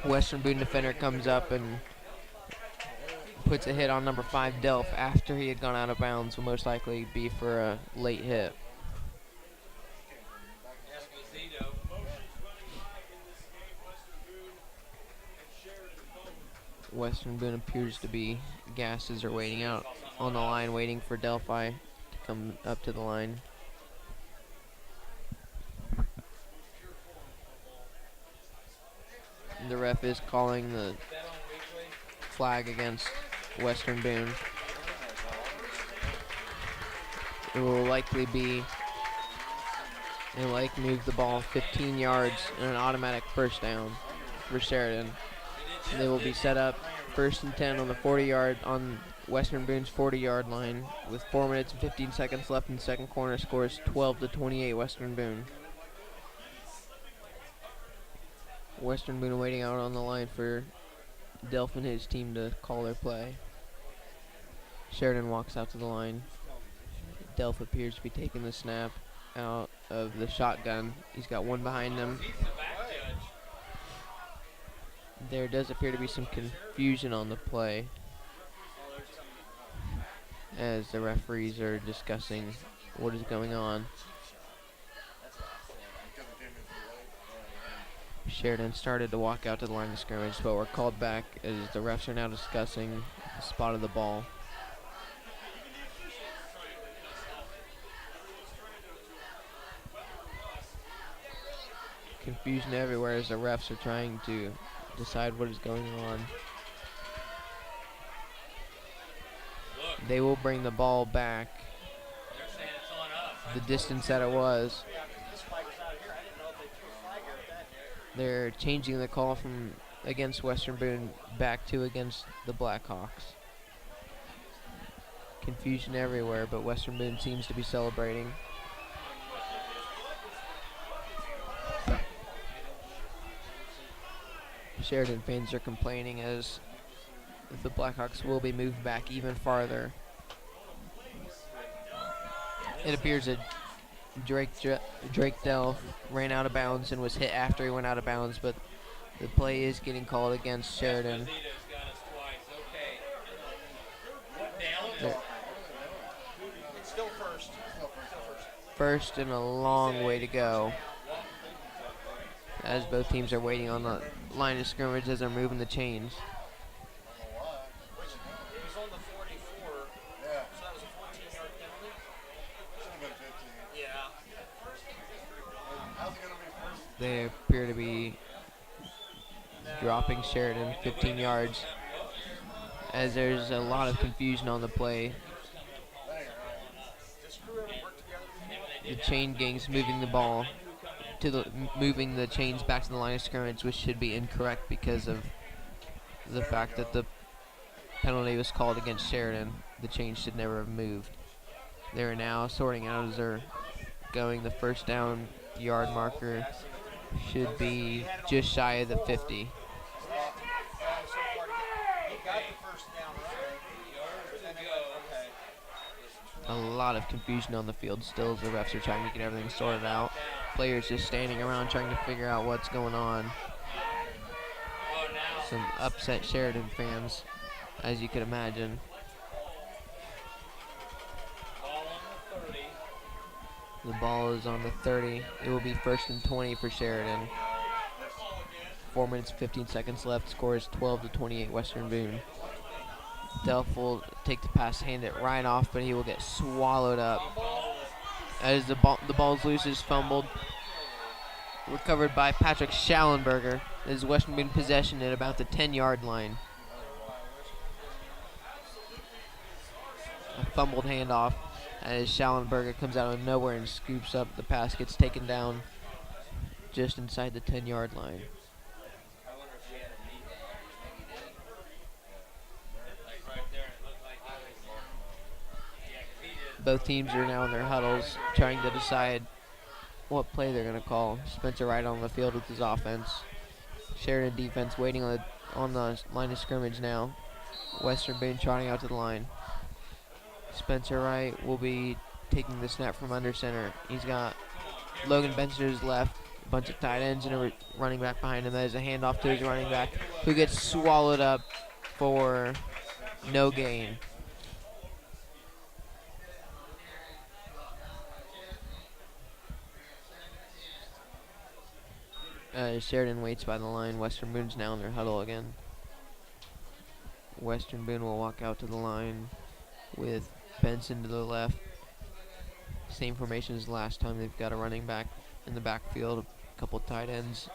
Western Boone defender comes up and puts a hit on number 5, Delph, after he had gone out of bounds. Will most likely be for a late hit. Western Boone appears to be gases are waiting out on the line, waiting for Delphi to come up to the line. The ref is calling the flag against Western Boone. It will likely be, they will likely move the ball 15 yards and an automatic first down for Sheridan. They will be set up first and 10 on the 40-yard, on Western Boone's 40-yard line with 4 minutes and 15 seconds left in the second quarter. Scores 12-28 Western Boone. Western Boone waiting out on the line for Delph and his team to call their play. Sheridan walks out to the line. Delph appears to be taking the snap out of the shotgun. He's got one behind him. There does appear to be some confusion on the play as the referees are discussing what is going on. Sheridan started to walk out to the line of scrimmage, but were called back as the refs are now discussing the spot of the ball. Confusion everywhere as the refs are trying to decide what is going on. They will bring the ball back the distance that it was. They're changing the call from against Western Boone back to against the Blackhawks. Confusion everywhere, but Western Boone seems to be celebrating. Sheridan fans are complaining as the Blackhawks will be moved back even farther. It appears that Drake Delph ran out of bounds and was hit after he went out of bounds, but the play is getting called against Sheridan. First and a long way to go, as both teams are waiting on the line of scrimmage as they're moving the chains. They appear to be dropping Sheridan 15 yards, as there's a lot of confusion on the play. The chain gang's moving the ball moving the chains back to the line of scrimmage, which should be incorrect because of the fact that the penalty was called against Sheridan. The chains should never have moved. They're now sorting out as they're going. The first down yard marker should be just shy of the 50. A lot of confusion on the field still as the refs are trying to get everything sorted out. Players just standing around trying to figure out what's going on. Some upset Sheridan fans, as you could imagine. The ball is on the 30. It will be 1st and 20 for Sheridan. 4 minutes, 15 seconds left. Score is 12-28 Western Boone. Delph will take the pass, hand it right off, but he will get swallowed up. As the ball's loose, is fumbled. Recovered by Patrick Schallenberger. This is Western Boone possession at about the 10-yard line. A fumbled handoff as Schallenberger comes out of nowhere and scoops up. The pass gets taken down just inside the 10-yard line. Both teams are now in their huddles trying to decide what play they're going to call. Spencer Wright on the field with his offense. Sheridan defense waiting on the line of scrimmage now. Western Boone trotting out to the line. Spencer Wright will be taking the snap from under center. He's got Logan Benson to his left, a bunch of tight ends and a running back behind him. That is a handoff to his running back, who gets swallowed up for no gain. Sheridan waits by the line. Western Boone's now in their huddle again. Western Boone will walk out to the line with Benson to the left. Same formation as last time. They've got a running back in the backfield, a couple tight ends,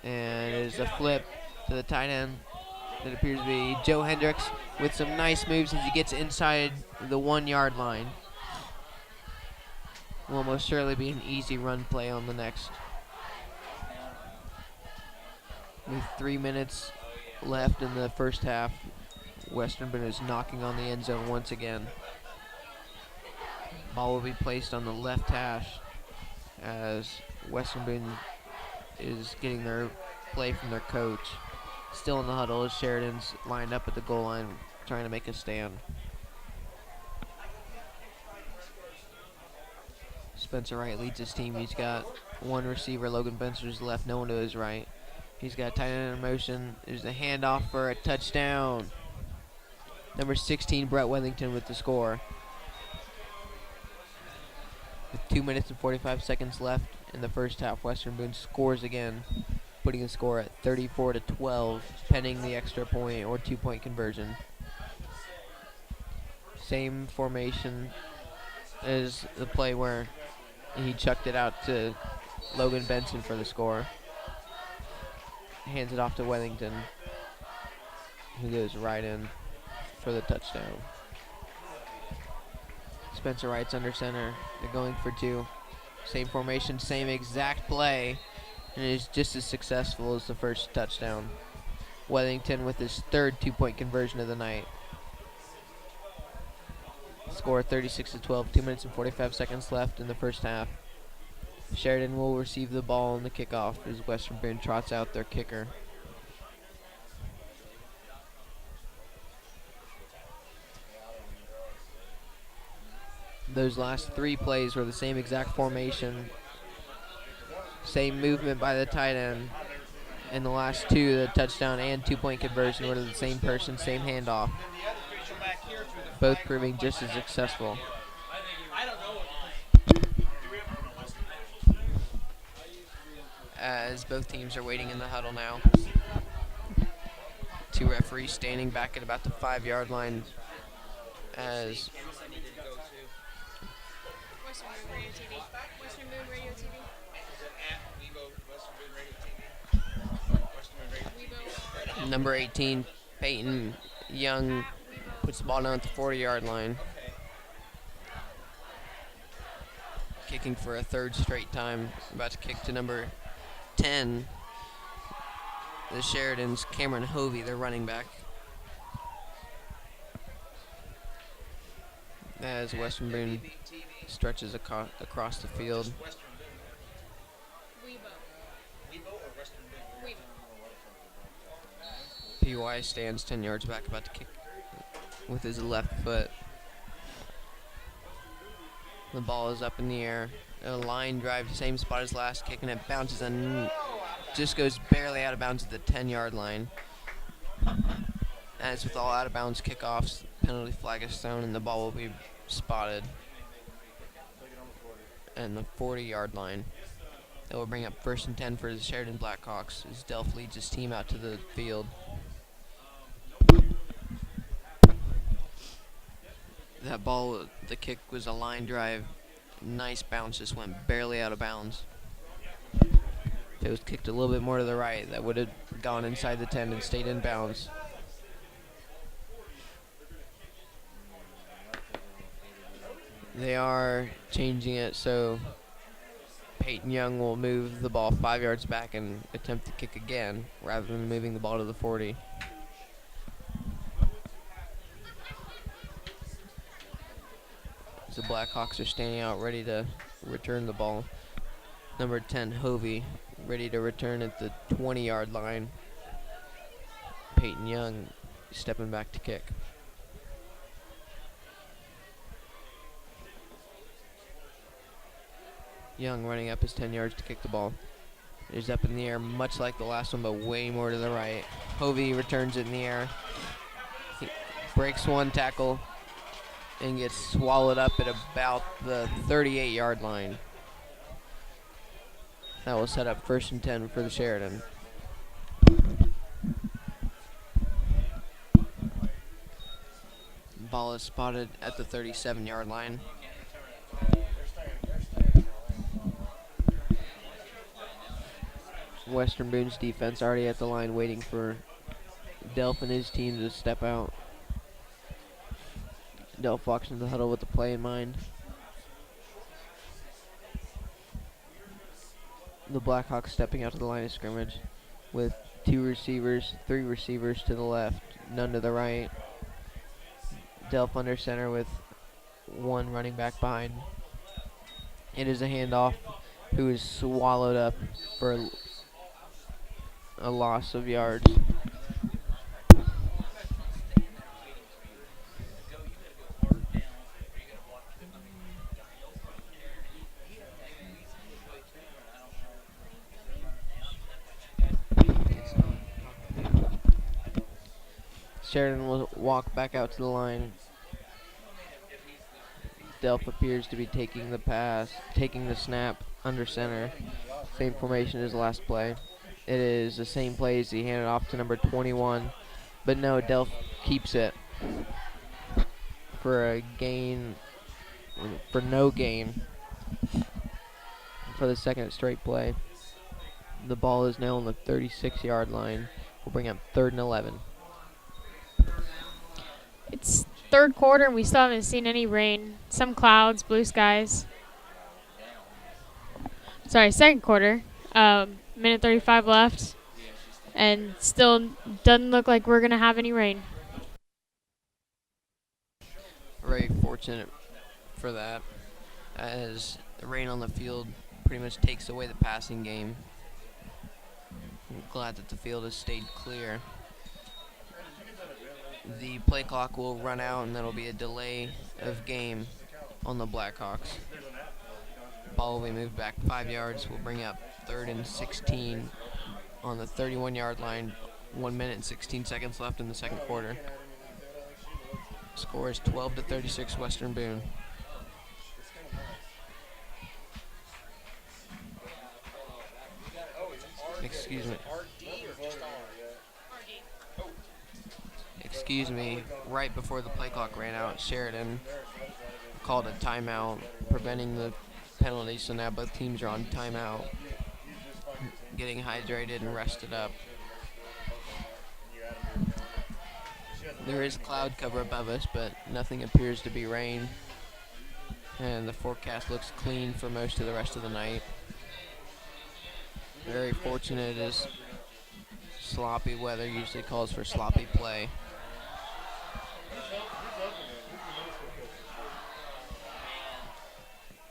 and there's a flip to the tight end. That appears to be Joe Hendricks with some nice moves as he gets inside the 1-yard line. Will almost surely be an easy run play on the next. With 3 minutes left in the first half, Western Boone is knocking on the end zone once again. Ball will be placed on the left hash as Western Boone is getting their play from their coach. Still in the huddle as Sheridan's lined up at the goal line trying to make a stand. Spencer Wright leads his team. He's got one receiver, Logan Benson, to his left, no one to his right. He's got tight end in motion. There's a handoff for a touchdown. Number 16, Brett Wethington with the score. With 2 minutes and 45 seconds left in the first half, Western Boone scores again, putting the score at 34-12, pending the extra point or 2-point conversion. Same formation as the play where he chucked it out to Logan Benson for the score. Hands it off to Wethington, who goes right in for the touchdown. Spencer Wright's under center. They're going for two. Same formation, same exact play, and it is just as successful as the first touchdown. Wethington with his third 2-point conversion of the night. Score 36-12, 2 minutes and 45 seconds left in the first half. Sheridan will receive the ball on the kickoff as Western Boone trots out their kicker. Those last 3 plays were the same exact formation, same movement by the tight end, and the last 2, the touchdown and 2-point conversion, were to the same person, same handoff. Both proving just as successful. As both teams are waiting in the huddle now. 2 referees standing back at about the 5-yard line as Western Boone Radio TV. Western Boone Radio TV. Number 18, Peyton Young, puts the ball down at the 40-yard line. Kicking for a third straight time. About to kick to number 10, the Sheridan's Cameron Hovey, their running back. As Western Boone stretches across the field. PY stands 10 yards back, about to kick with his left foot. The ball is up in the air. A line drive, same spot as last kick, and it bounces and just goes barely out of bounds at the 10-yard line. As with all out-of-bounds kickoffs, penalty flag is thrown and the ball will be spotted and the 40-yard line. That will bring up 1st and 10 for the Sheridan Blackhawks as Delph leads his team out to the field. That ball, the kick was a line drive. Nice bounce, just went barely out of bounds. If it was kicked a little bit more to the right, that would have gone inside the 10 and stayed in bounds. They are changing it so Peyton Young will move the ball 5 yards back and attempt to kick again rather than moving the ball to the 40. The Blackhawks are standing out ready to return the ball. Number 10, Hovey, ready to return at the 20-yard line. Peyton Young stepping back to kick. Young running up his 10 yards to kick the ball. It is up in the air, much like the last one, but way more to the right. Hovey returns it in the air. He breaks one tackle and gets swallowed up at about the 38-yard line. That will set up 1st and 10 for the Sheridan. Ball is spotted at the 37-yard line. Western Boone's defense already at the line waiting for Delph and his team to step out. Delph walks into the huddle with the play in mind. The Blackhawks stepping out to the line of scrimmage with 3 receivers to the left, none to the right. Delph under center with 1 running back behind. It is a handoff, who is swallowed up for a loss of yards. Sheridan will walk back out to the line. Delph appears to be taking the snap under center. Same formation as last play. It is the same play as he handed off to number 21. But no, Delph keeps it for no gain for the second straight play. The ball is now on the 36-yard line. We'll bring up 3rd and 11. It's 3rd quarter and we still haven't seen any rain. Some clouds, blue skies. Sorry, 2nd quarter. Minute 35 left. And still doesn't look like we're going to have any rain. Very fortunate for that, as the rain on the field pretty much takes away the passing game. I'm glad that the field has stayed clear. The play clock will run out and that'll be a delay of game on the Blackhawks. Ball will be moved back 5 yards. We'll bring up 3rd and 16 on the 31-yard line. 1 minute and 16 seconds left in the 2nd quarter. Score is 12-36 Western Boone. Excuse me, right before the play clock ran out, Sheridan called a timeout, preventing the penalty, so now both teams are on timeout, getting hydrated and rested up. There is cloud cover above us, but nothing appears to be rain. And the forecast looks clean for most of the rest of the night. Very fortunate as sloppy weather usually calls for sloppy play.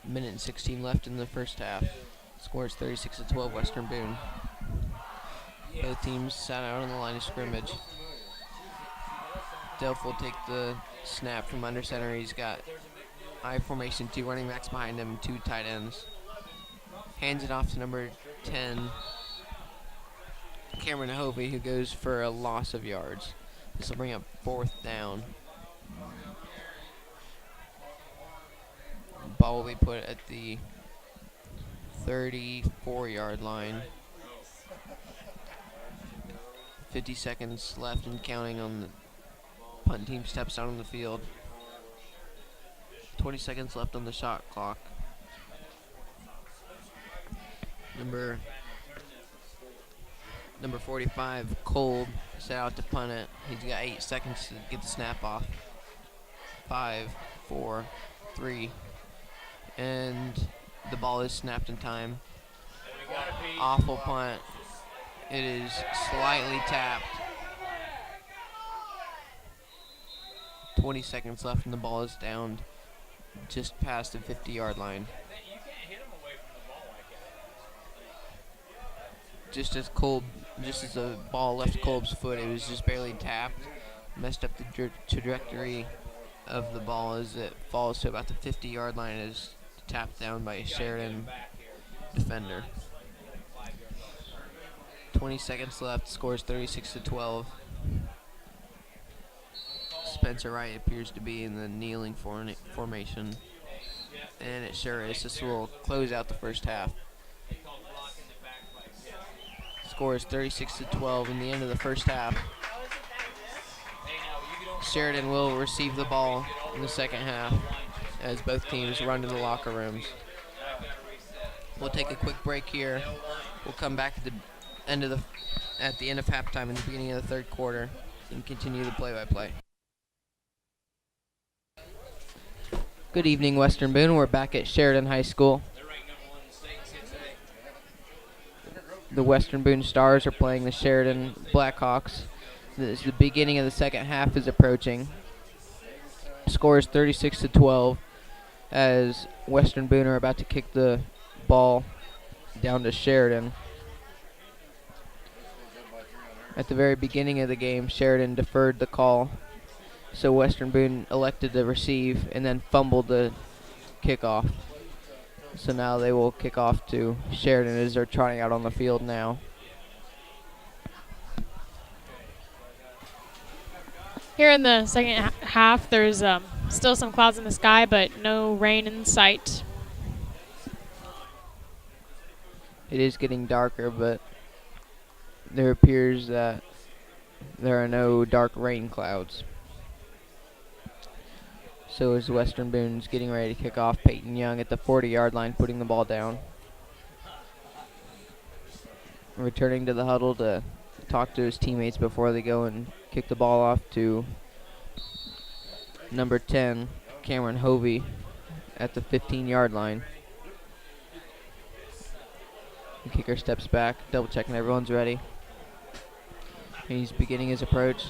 Minute and 16 left in the first half. Score is 36-12 Western Boone. Both teams sat out on the line of scrimmage. Delph will take the snap from under center. He's got I formation, 2 running backs behind him, 2 tight ends. Hands it off to number 10, Cameron Hovey, who goes for a loss of yards. This will bring up 4th down. Ball will be put at the 34-yard line. 50 seconds left and counting on the punt team steps out on the field. 20 seconds left on the shot clock. Number 45, Kolb, set out to punt it. He's got 8 seconds to get the snap off. 5, 4, 3, and the ball is snapped in time. Awful punt. It is slightly tapped. 20 seconds left and the ball is down just past the 50-yard line. Just as the ball left Kolb's foot, it was just barely tapped. Messed up the trajectory of the ball as it falls to about the 50-yard line and is tapped down by a Sheridan defender. 20 seconds left, scores 36-12. Spencer Wright appears to be in the kneeling formation. And it sure is. This will close out the first half. Score is 36-12 in the end of the first half. Sheridan will receive the ball in the second half as both teams run to the locker rooms. We'll take a quick break here. We'll come back at the end of halftime and the beginning of the third quarter and continue the play-by-play. Good evening, Western Boone. We're back at Sheridan High School. The Western Boone Stars are playing the Sheridan Blackhawks. The beginning of the second half is approaching. Score is 36-12 as Western Boone are about to kick the ball down to Sheridan. At the very beginning of the game, Sheridan deferred the call, so Western Boone elected to receive and then fumbled the kickoff. So now they will kick off to Sheridan as they're trotting out on the field now. Here in the second half, there's still some clouds in the sky, but no rain in sight. It is getting darker, but there appears that there are no dark rain clouds. So as Western Boone's getting ready to kick off, Peyton Young at the 40-yard line putting the ball down. Returning to the huddle to talk to his teammates before they go and kick the ball off to number 10, Cameron Hovey at the 15-yard line. The kicker steps back, double checking everyone's ready. He's beginning his approach.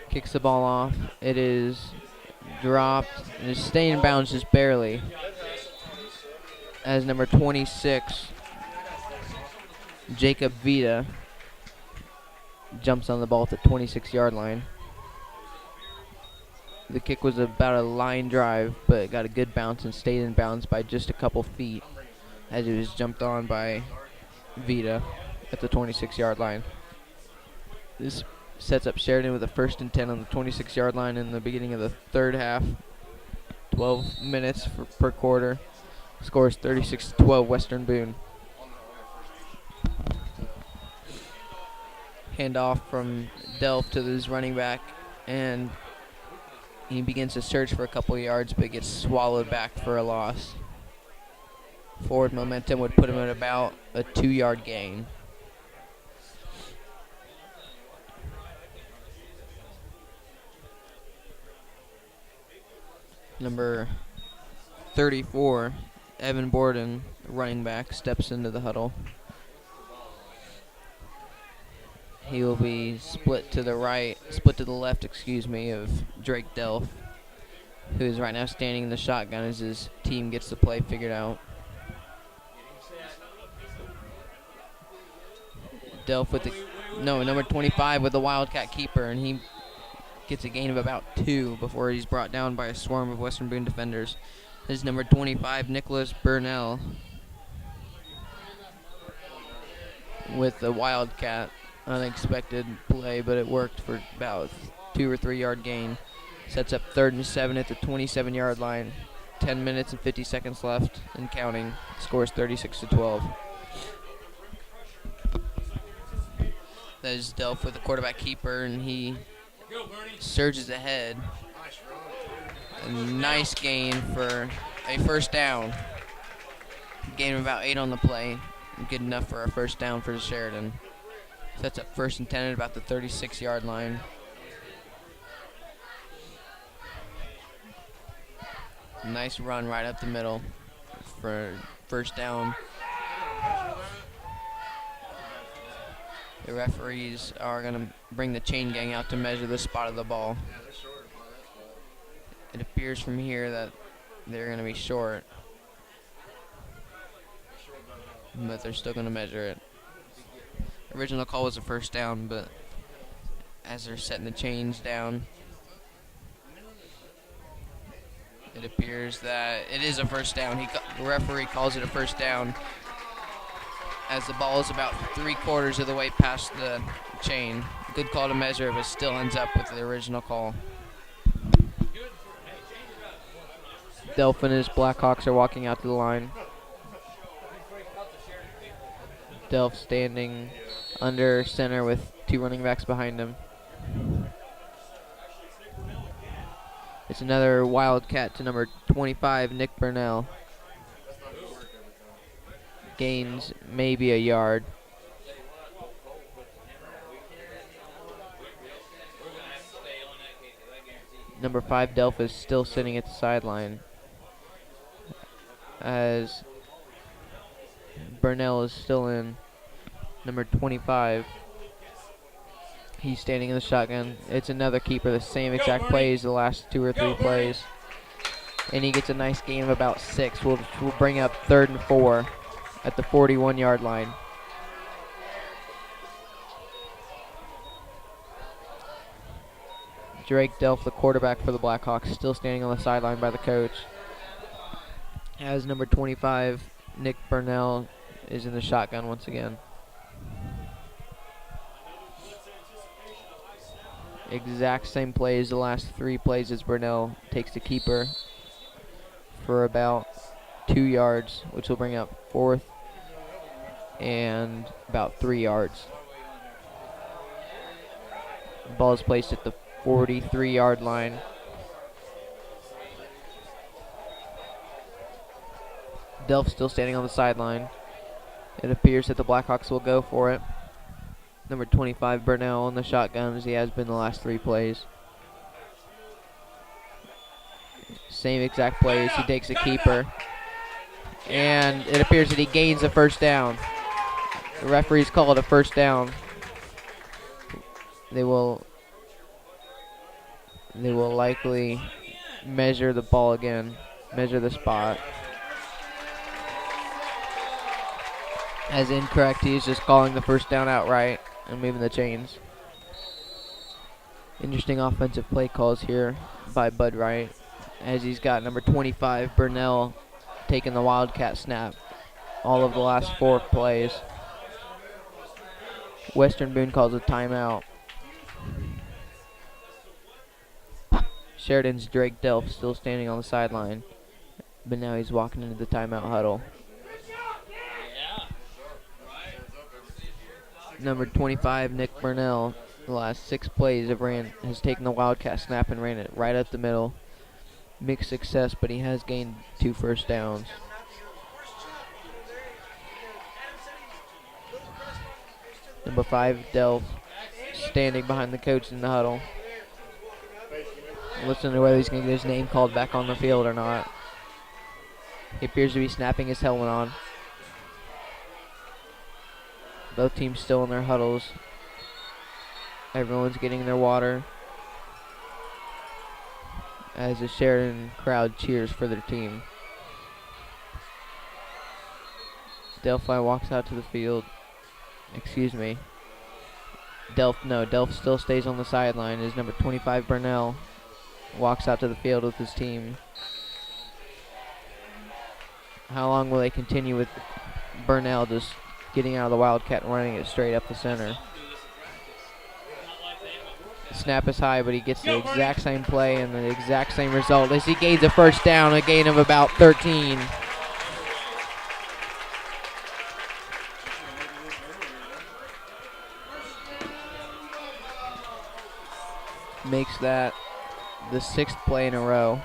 Kicks the ball off. It is dropped and is staying in bounds just barely as number 26, Jacob Vita, jumps on the ball at the 26-yard line. The kick was about a line drive, but it got a good bounce and stayed in bounds by just a couple feet as it was jumped on by Vita at the 26-yard line. This sets up Sheridan with a 1st and 10 on the 26-yard line in the beginning of the third half. 12 minutes per quarter. Scores 36-12 Western Boone. Handoff from Delph to his running back, and he begins to search for a couple yards, but gets swallowed back for a loss. Forward momentum would put him at about a 2-yard gain. Number 34, Evan Borden, running back, steps into the huddle. He will be split to the left, of Drake Delph, who is right now standing in the shotgun as his team gets the play figured out. Delph number 25 with the Wildcat keeper, and he gets a gain of about 2 before he's brought down by a swarm of Western Boone defenders. This is number 25, Nicholas Burnell, with the Wildcat. Unexpected play, but it worked for about 2 or 3 yard gain. Sets up 3rd and 7 at the 27-yard line. 10 minutes and 50 seconds left and counting. Scores 36-12. That is Delph with the quarterback keeper, and he surges ahead. A nice gain for a first down. Gain of about 8 on the play. Good enough for a first down for Sheridan. Sets up 1st and 10 at about the 36-yard line. Nice run right up the middle for first down. The referees are going to bring the chain gang out to measure the spot of the ball. It appears from here that they're going to be short, but they're still going to measure it. Original call was a first down, but as they're setting the chains down, it appears that it is a first down. The referee calls it a first down as the ball is about 3/4 of the way past the chain. Good call to measure, but still ends up with the original call. Delph and his Blackhawks are walking out to the line. Delph standing under center with 2 running backs behind him. It's another Wildcat to number 25, Nick Burnell. Gains maybe a yard. Number 5, Delph, is still sitting at the sideline as Burnell is still in. Number 25, he's standing in the shotgun. It's another keeper, the same exact plays, the last 2 or 3 plays. And he gets a nice gain of about 6. We'll bring up 3rd and 4 at the 41-yard line. Drake Delph, the quarterback for the Blackhawks, still standing on the sideline by the coach. As number 25, Nick Burnell, is in the shotgun once again. Exact same plays, the last 3 plays as Burnell takes the keeper for about 2 yards, which will bring up 4th and about 3 yards. The ball is placed at the 43-yard line. Delph still standing on the sideline. It appears that the Blackhawks will go for it. Number 25, Burnell, on the shotgun, as he has been the last 3 plays. Same exact plays. He takes a keeper. And it appears that he gains a first down. The referees call it a first down. They will likely measure the ball again, measure the spot. As incorrect, he's just calling the first down outright and moving the chains. Interesting offensive play calls here by Bud Wright, as he's got number 25, Burnell, taking the Wildcat snap all of the last 4 plays. Western Boone calls a timeout. Sheridan's Drake Delph still standing on the sideline, but now he's walking into the timeout huddle. Number 25, Nick Burnell, the last 6 plays has taken the Wildcat snap and ran it right up the middle. Mixed success, but he has gained 2 first downs. Number 5, Delph, standing behind the coach in the huddle. listening to whether he's going to get his name called back on the field or not. He appears to be snapping his helmet on. Both teams still in their huddles. Everyone's getting their water as the Sheridan crowd cheers for their team. Delphi walks out to the field. Excuse me. Delph still stays on the sideline as number 25 Burnell walks out to the field with his team. How long will they continue with Burnell just getting out of the Wildcat and running it straight up the center? The snap is high, but he gets the exact same play and the exact same result as he gains a first down, a gain of about 13. Makes that the 6th play in a row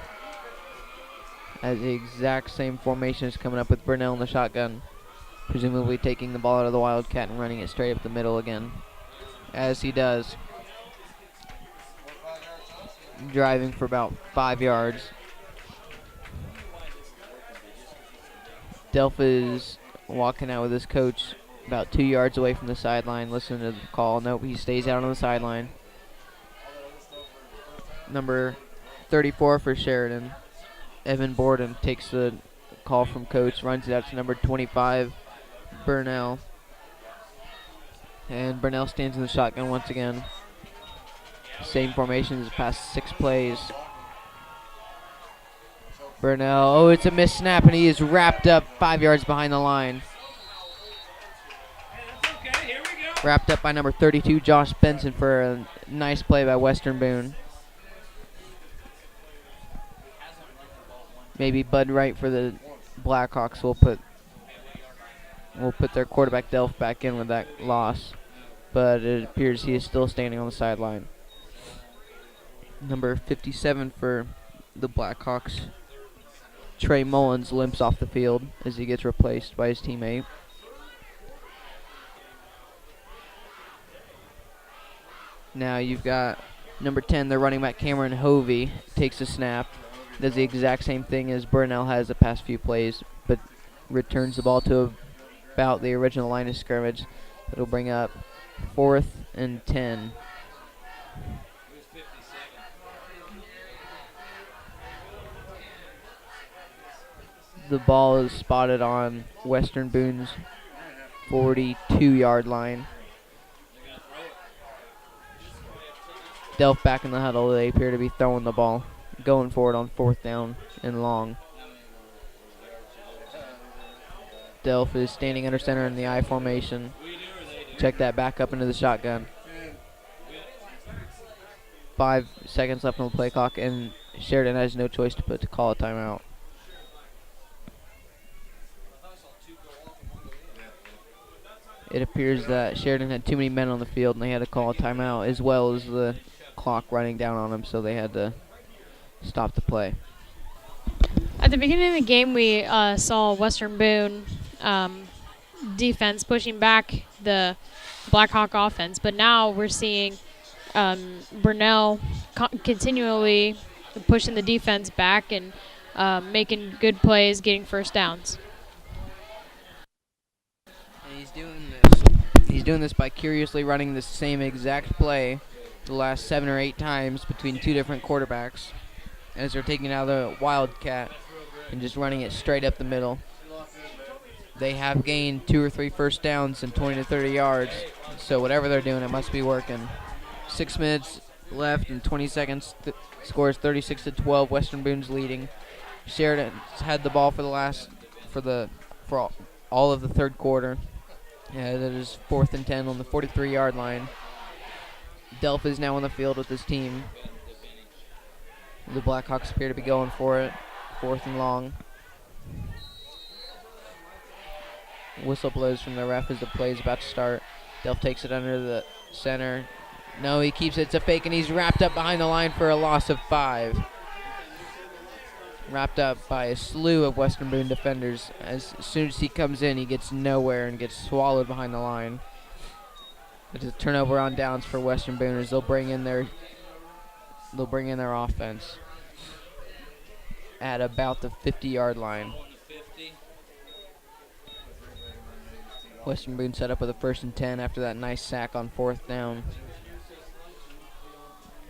as the exact same formation is coming up with Burnell in the shotgun, presumably taking the ball out of the Wildcat and running it straight up the middle again, as he does, driving for about 5 yards. Delph is walking out with his coach about 2 yards away from the sideline, listening to the call. Nope, he stays out on the sideline. Number 34 for Sheridan, Evan Borden, takes the call from coach, runs it out to number 25, Burnell. And Burnell stands in the shotgun once again. Same formation as the past 6 plays. Burnell, oh, it's a missed snap, and he is wrapped up 5 yards behind the line. Wrapped up by number 32, Josh Benson, for a nice play by Western Boone. Maybe Bud Wright for the Blackhawks will put their quarterback Delph back in with that loss, but it appears he is still standing on the sideline. Number 57 for the Blackhawks, Trey Mullins, limps off the field as he gets replaced by his teammate. Now you've got number 10, the running back Cameron Hovey, takes a snap. Does the exact same thing as Burnell has the past few plays, but returns the ball to about the original line of scrimmage. It'll bring up 4th and 10. The ball is spotted on Western Boone's 42-yard line. Delph back in the huddle. They appear to be throwing the ball, going for it on 4th down and long. Delph is standing under center in the I formation. Check that back up into the shotgun. 5 seconds left on the play clock, and Sheridan has no choice but to call a timeout. It appears that Sheridan had too many men on the field, and they had to call a timeout, as well as the clock running down on them, so they had to stop the play. At the beginning of the game, we saw Western Boone defense pushing back the Blackhawk offense, but now we're seeing Burnell continually pushing the defense back and making good plays, getting first downs. And he's doing this by curiously running the same exact play the last 7 or 8 times between 2 different quarterbacks, as they're taking out the Wildcat and just running it straight up the middle. They have gained 2 or 3 first downs and 20 to 30 yards, so whatever they're doing, it must be working. 6 minutes left and 20 seconds. Scores 36-12. Western Boone's leading. Sheridan's had the ball for all of the third quarter. Yeah, that is 4th and 10 on the 43-yard line. Delph is now on the field with his team. The Blackhawks appear to be going for it. 4th and long. Whistle blows from the ref as the play is about to start. Delph takes it under the center. No, he keeps it. It's a fake, and he's wrapped up behind the line for a loss of 5. Wrapped up by a slew of Western Boone defenders. As soon as he comes in, he gets nowhere and gets swallowed behind the line. It's a turnover on downs for Western Boone as they'll bring in their they'll bring in their offense at about the 50-yard line. Western Boone set up with a 1st and 10 after that nice sack on 4th down.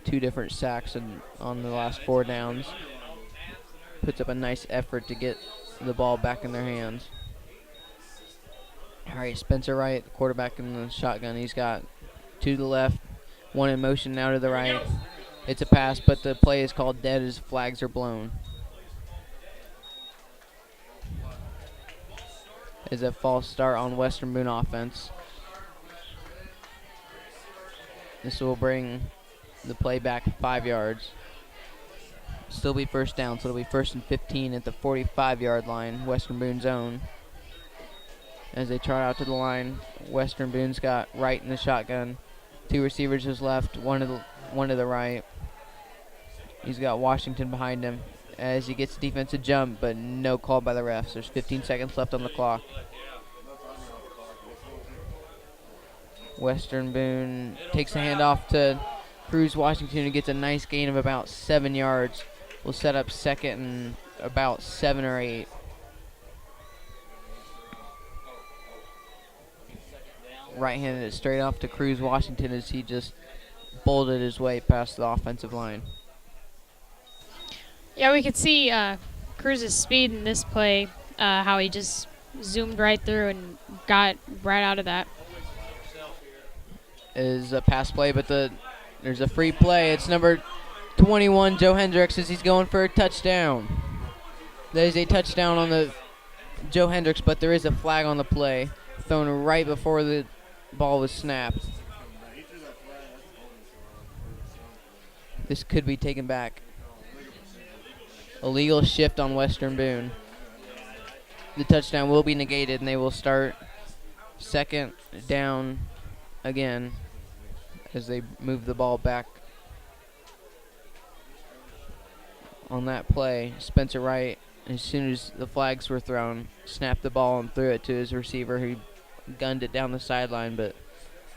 2 different sacks on the last 4 downs. Puts up a nice effort to get the ball back in their hands. All right, Spencer Wright, the quarterback in the shotgun. He's got 2 to the left, 1 in motion now to the right. It's a pass, but the play is called dead as flags are blown. Is a false start on Western Boone offense. This will bring the play back 5 yards. Still be 1st down, so it'll be 1st and 15 at the 45-yard line, Western Boone's own. As they trot out to the line, Western Boone's got Wright in the shotgun. 2 receivers is left, one to the right. He's got Washington behind him as he gets defensive jump, but no call by the refs. There's 15 seconds left on the clock. Western Boone takes a handoff to Cruz Washington, who gets a nice gain of about 7 yards. Will set up 2nd and about 7 or 8. Right-handed it straight off to Cruz Washington as he just bolted his way past the offensive line. Yeah, we could see Cruz's speed in this play, how he just zoomed right through and got right out of that. Is a pass play, but there's a free play. It's number 21, Joe Hendricks, as he's going for a touchdown. There's a touchdown on the Joe Hendricks, but there is a flag on the play, thrown right before the ball was snapped. This could be taken back. Illegal shift on Western Boone. The touchdown will be negated, and they will start 2nd down again as they move the ball back. On that play, Spencer Wright, as soon as the flags were thrown, snapped the ball and threw it to his receiver, who gunned it down the sideline, but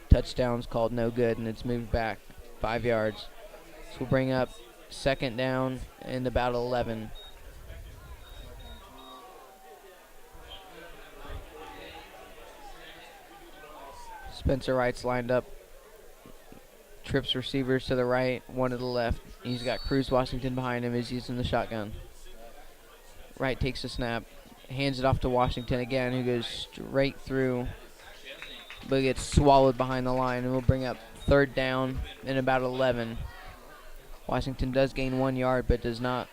touchdown's called no good, and it's moved back 5 yards. So we'll bring up 2nd down and about 11. Spencer Wright's lined up. Trips receivers to the right, 1 to the left. He's got Cruz Washington behind him as he's in the shotgun. Wright takes a snap, hands it off to Washington again, who goes straight through, but gets swallowed behind the line, and we'll bring up 3rd down and about 11. Washington does gain 1 yard, but does not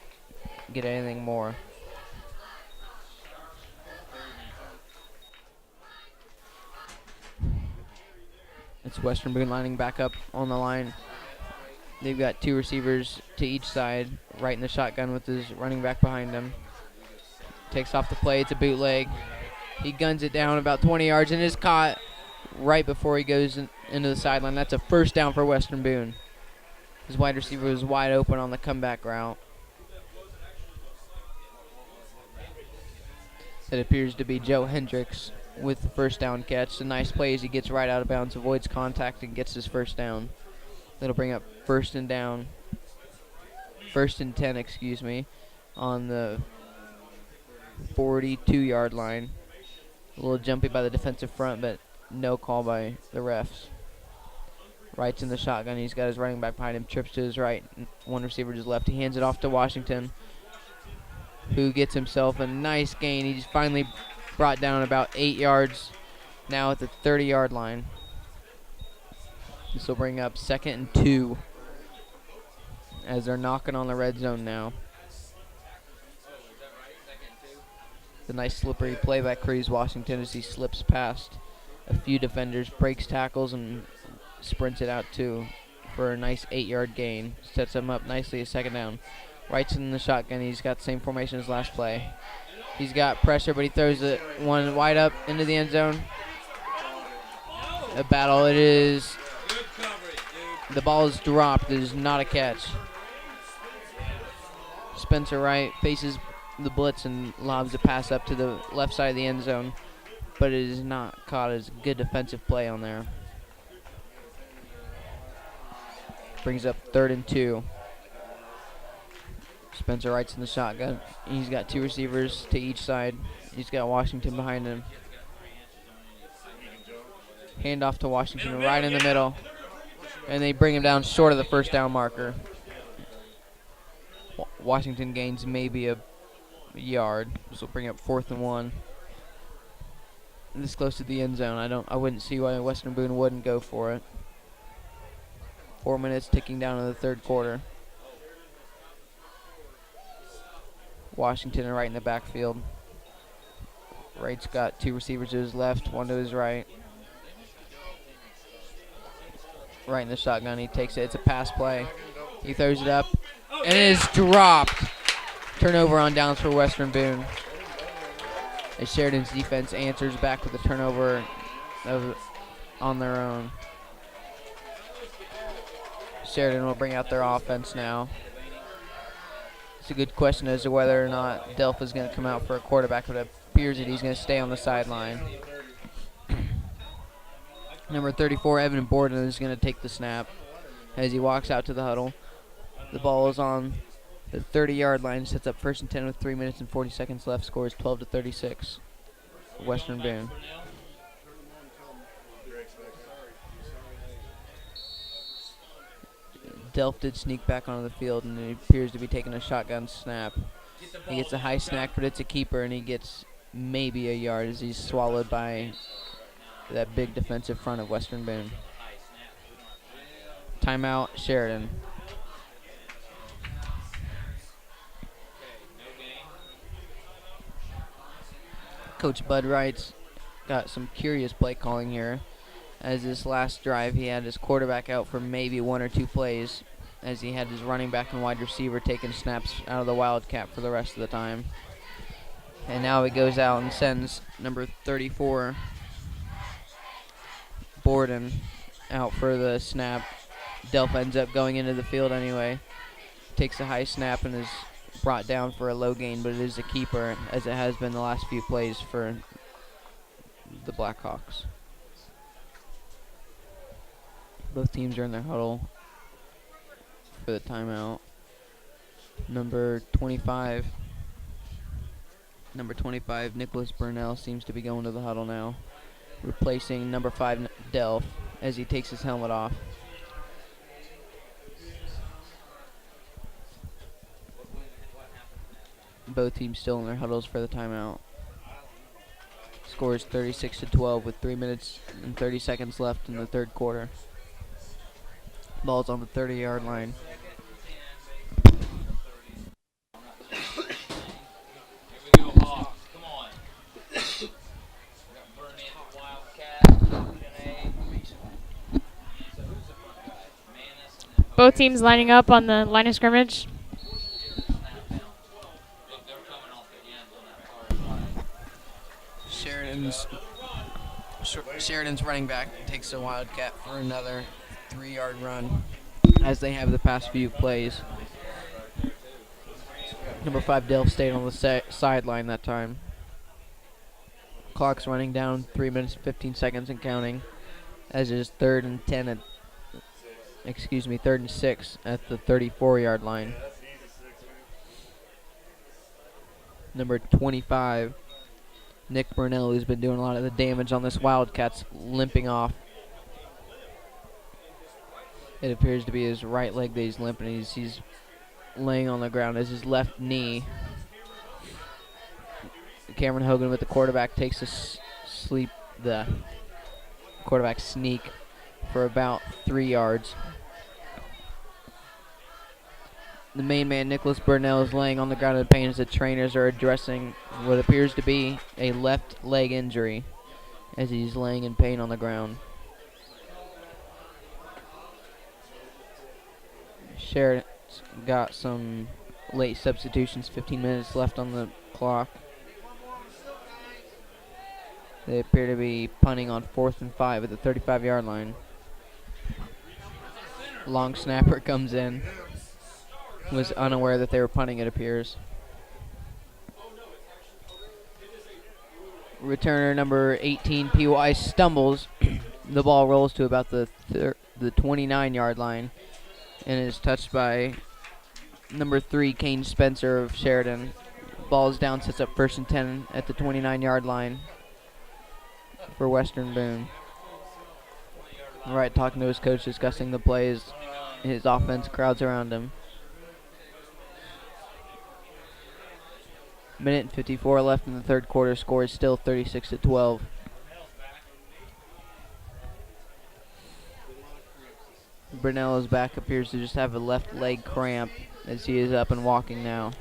get anything more. It's Western Boone lining back up on the line. They've got 2 receivers to each side. Right in the shotgun with his running back behind him. Takes off the play. It's a bootleg. He guns it down about 20 yards and is caught right before he goes into the sideline. That's a 1st down for Western Boone. His wide receiver was wide open on the comeback route. It appears to be Joe Hendricks with the 1st down catch. A nice play as he gets right out of bounds, avoids contact, and gets his 1st down. That'll bring up 1st and 10, excuse me, on the 42-yard line. A little jumpy by the defensive front, but no call by the refs. Wright's in the shotgun. He's got his running back behind him, trips to his right. 1 receiver to his left. He hands it off to Washington, who gets himself a nice gain. He's finally brought down about 8 yards, now at the 30-yard line. This will bring up 2nd and 2 as they're knocking on the red zone now. It's a nice slippery play by Cruz Washington as he slips past a few defenders, breaks tackles, and sprints it out too for a nice 8-yard gain. Sets him up nicely as 2nd down. Wright's in the shotgun. He's got the same formation as last play. He's got pressure, but he throws it one wide up into the end zone. A battle. It is. The ball is dropped. It is not a catch. Spencer Wright faces the blitz and lobs a pass up to the left side of the end zone, but it is not caught. As a good defensive play on there. Brings up 3rd and 2. Spencer Wright's in the shotgun. He's got 2 receivers to each side. He's got Washington behind him. Hand off to Washington right in the middle. And they bring him down short of the first down marker. Washington gains maybe a yard. This will bring up 4th and 1. This close to the end zone. I wouldn't see why Western Boone wouldn't go for it. 4 minutes ticking down in the third quarter. Washington right in the backfield. Wright's got 2 receivers to his left, 1 to his right. Right in the shotgun, he takes it. It's a pass play. He throws it up, and it is dropped. Turnover on downs for Western Boone. As Sheridan's defense answers back with a turnover on their own. Sheridan will bring out their offense now. It's a good question as to whether or not Delph is going to come out for a quarterback, but it appears that he's going to stay on the sideline. Number 34, Evan Borden, is going to take the snap as he walks out to the huddle. The ball is on the 30-yard line, sets up 1st and 10 with 3 minutes and 40 seconds left, scores 12-36. Western Boone. Delph did sneak back onto the field, and he appears to be taking a shotgun snap. He gets a high snap, but it's a keeper, and he gets maybe a yard as he's swallowed by that big defensive front of Western Boone. Timeout, Sheridan. Coach Bud Wright's got some curious play calling here. As this last drive, he had his quarterback out for maybe 1 or 2 plays, as he had his running back and wide receiver taking snaps out of the Wildcat for the rest of the time. And now he goes out and sends number 34, Borden, out for the snap. Delph ends up going into the field anyway. Takes a high snap and is brought down for a low gain, but it is a keeper, as it has been the last few plays for the Blackhawks. Both teams are in their huddle for the timeout. Number 25, Nicholas Burnell, seems to be going to the huddle now, replacing number 5, Delph, as he takes his helmet off. Both teams still in their huddles for the timeout. Score is 36-12 with 3 minutes and 30 seconds left in the third quarter. Ball's on the 30-yard line. Both teams lining up on the line of scrimmage. Sheridan's running back takes a Wildcat for another 3-yard run, as they have the past few plays. Number 5, Delph, stayed on the sideline that time. Clock's running down, 3 minutes and 15 seconds and counting, as it is 3rd and 6 at the 34-yard line. Number 25, Nick Burnell, who's been doing a lot of the damage on this Wildcats, limping off. It appears to be his right leg that he's limping. He's laying on the ground as his left knee. Cameron Hogan with the quarterback takes the quarterback sneak for about 3 yards. The main man, Nicholas Burnell, is laying on the ground in pain as the trainers are addressing what appears to be a left leg injury as he's laying in pain on the ground. Sheridan's got some late substitutions, 15 minutes left on the clock. They appear to be punting on 4th and 5 at the 35-yard line. Long snapper comes in. Was unaware that they were punting, it appears. Returner number 18, PY, stumbles. The ball rolls to about the 29-yard line and is touched by number 3, Kane Spencer of Sheridan. Ball's down, sets up 1st and 10 at the 29-yard line for Western Boone. All right, talking to his coach, discussing the plays. His offense, crowds around him. Minute and 54 left in the third quarter. Score is still 36-12. Brunell's back appears to just have a left leg cramp as he is up and walking now.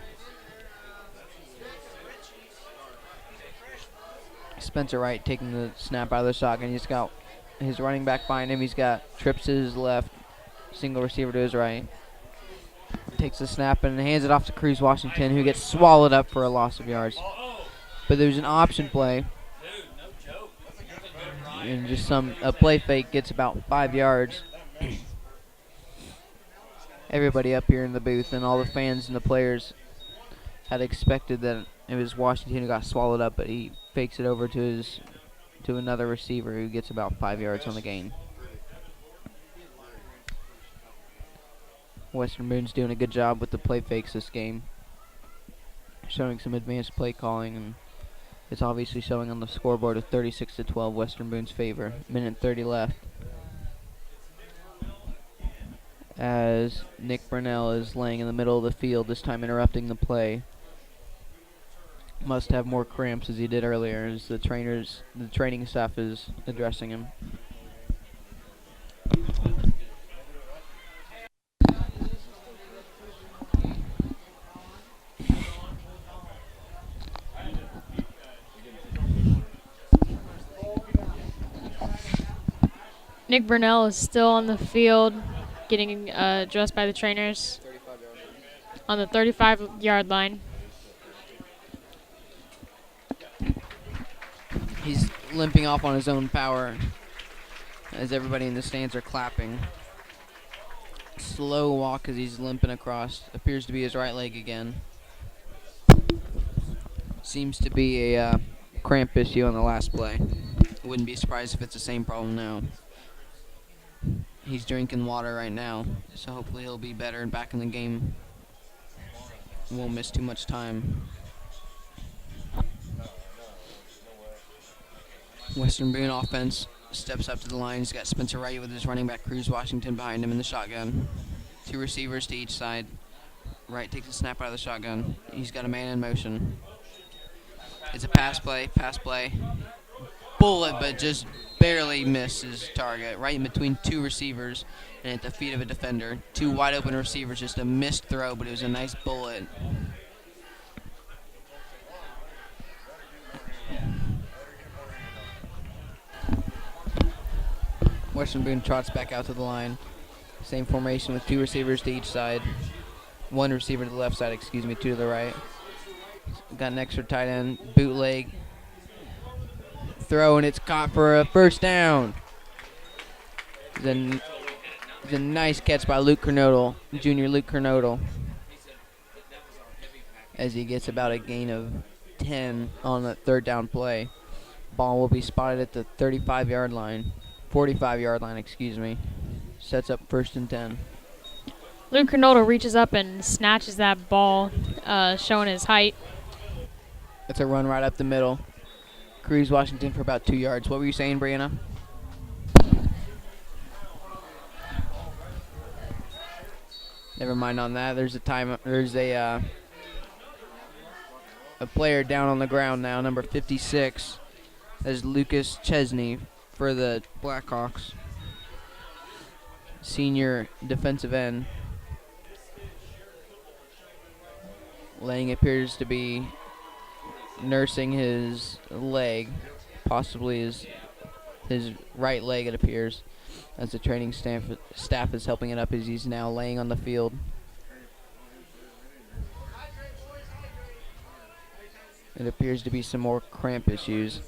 Spencer Wright taking the snap out of the shotgun. He's got his running back behind him. He's got trips to his left, single receiver to his right. Takes the snap and hands it off to Cruz Washington, who gets swallowed up for a loss of yards. But there's an option play. And just a play fake gets about 5 yards. Everybody up here in the booth and all the fans and the players had expected that it was Washington who got swallowed up, but he fakes it over to another receiver who gets about 5 yards on the gain. Western Boone's doing a good job with the play fakes this game, showing some advanced play calling, and it's obviously showing on the scoreboard of 36-12 Western Boone's favor. Minute 30 left. As Nick Brunell is laying in the middle of the field, this time interrupting the play. Must have more cramps as he did earlier, as the training staff is addressing him. Nick Brunell is still on the field, getting addressed by the trainers on the 35-yard line. He's limping off on his own power as everybody in the stands are clapping. Slow walk as he's limping across. Appears to be his right leg again. Seems to be a cramp issue on the last play. Wouldn't be surprised if it's the same problem now. He's drinking water right now, so hopefully he'll be better and back in the game. Won't miss too much time. Western Boone offense steps up to the line. He's got Spencer Wright with his running back Cruz Washington behind him in the shotgun. 2 receivers to each side. Wright takes a snap out of the shotgun. He's got a man in motion. It's a pass play. Bullet, but just barely missed his target. Right in between 2 receivers and at the feet of a defender. 2 wide open receivers, just a missed throw, but it was a nice bullet. Western Boone trots back out to the line. Same formation with 2 receivers to each side. 1 receiver to the left side, 2 to the right. Got an extra tight end, bootleg. Throw, and it's caught for a first down. It's a nice catch by Junior Luke Kernodle. As he gets about a gain of 10 on the 3rd down play. Ball will be spotted at the 45-yard line. 45-yard line, Sets up 1st and 10. Luke Kernodle reaches up and snatches that ball, showing his height. It's a run right up the middle. Cruz Washington for about 2 yards. What were you saying, Brianna? Never mind on that. There's a player down on the ground now, number 56. That's Lucas Chesney for the Blackhawks. Senior defensive end. Lang appears to be nursing his leg, possibly his right leg, it appears, as the training staff is helping it up as he's now laying on the field. It appears to be some more cramp issues.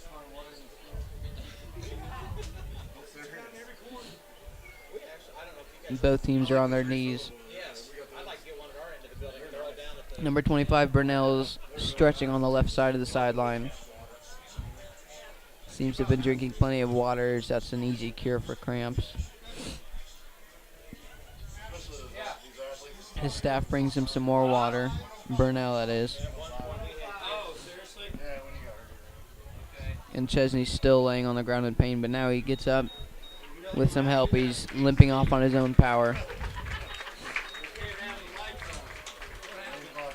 Both teams are on their knees. Number 25, Brunell, is stretching on the left side of the sideline. Seems to have been drinking plenty of water. That's an easy cure for cramps. His staff brings him some more water. Burnell, that is. And Chesney's still laying on the ground in pain, but now he gets up with some help. He's limping off on his own power.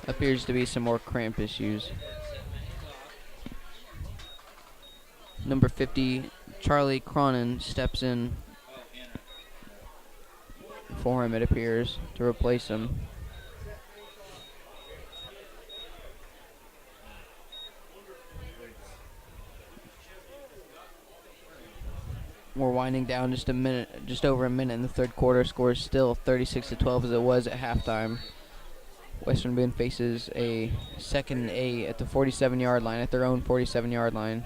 Appears to be some more cramp issues. Number 50, Charlie Cronin, steps in for him, it appears, to replace him. We're winding down just over a minute in the third quarter. Score is still 36-12 as it was at halftime. Western Boone faces a 2nd and 8 at the 47-yard line, at their own 47-yard line.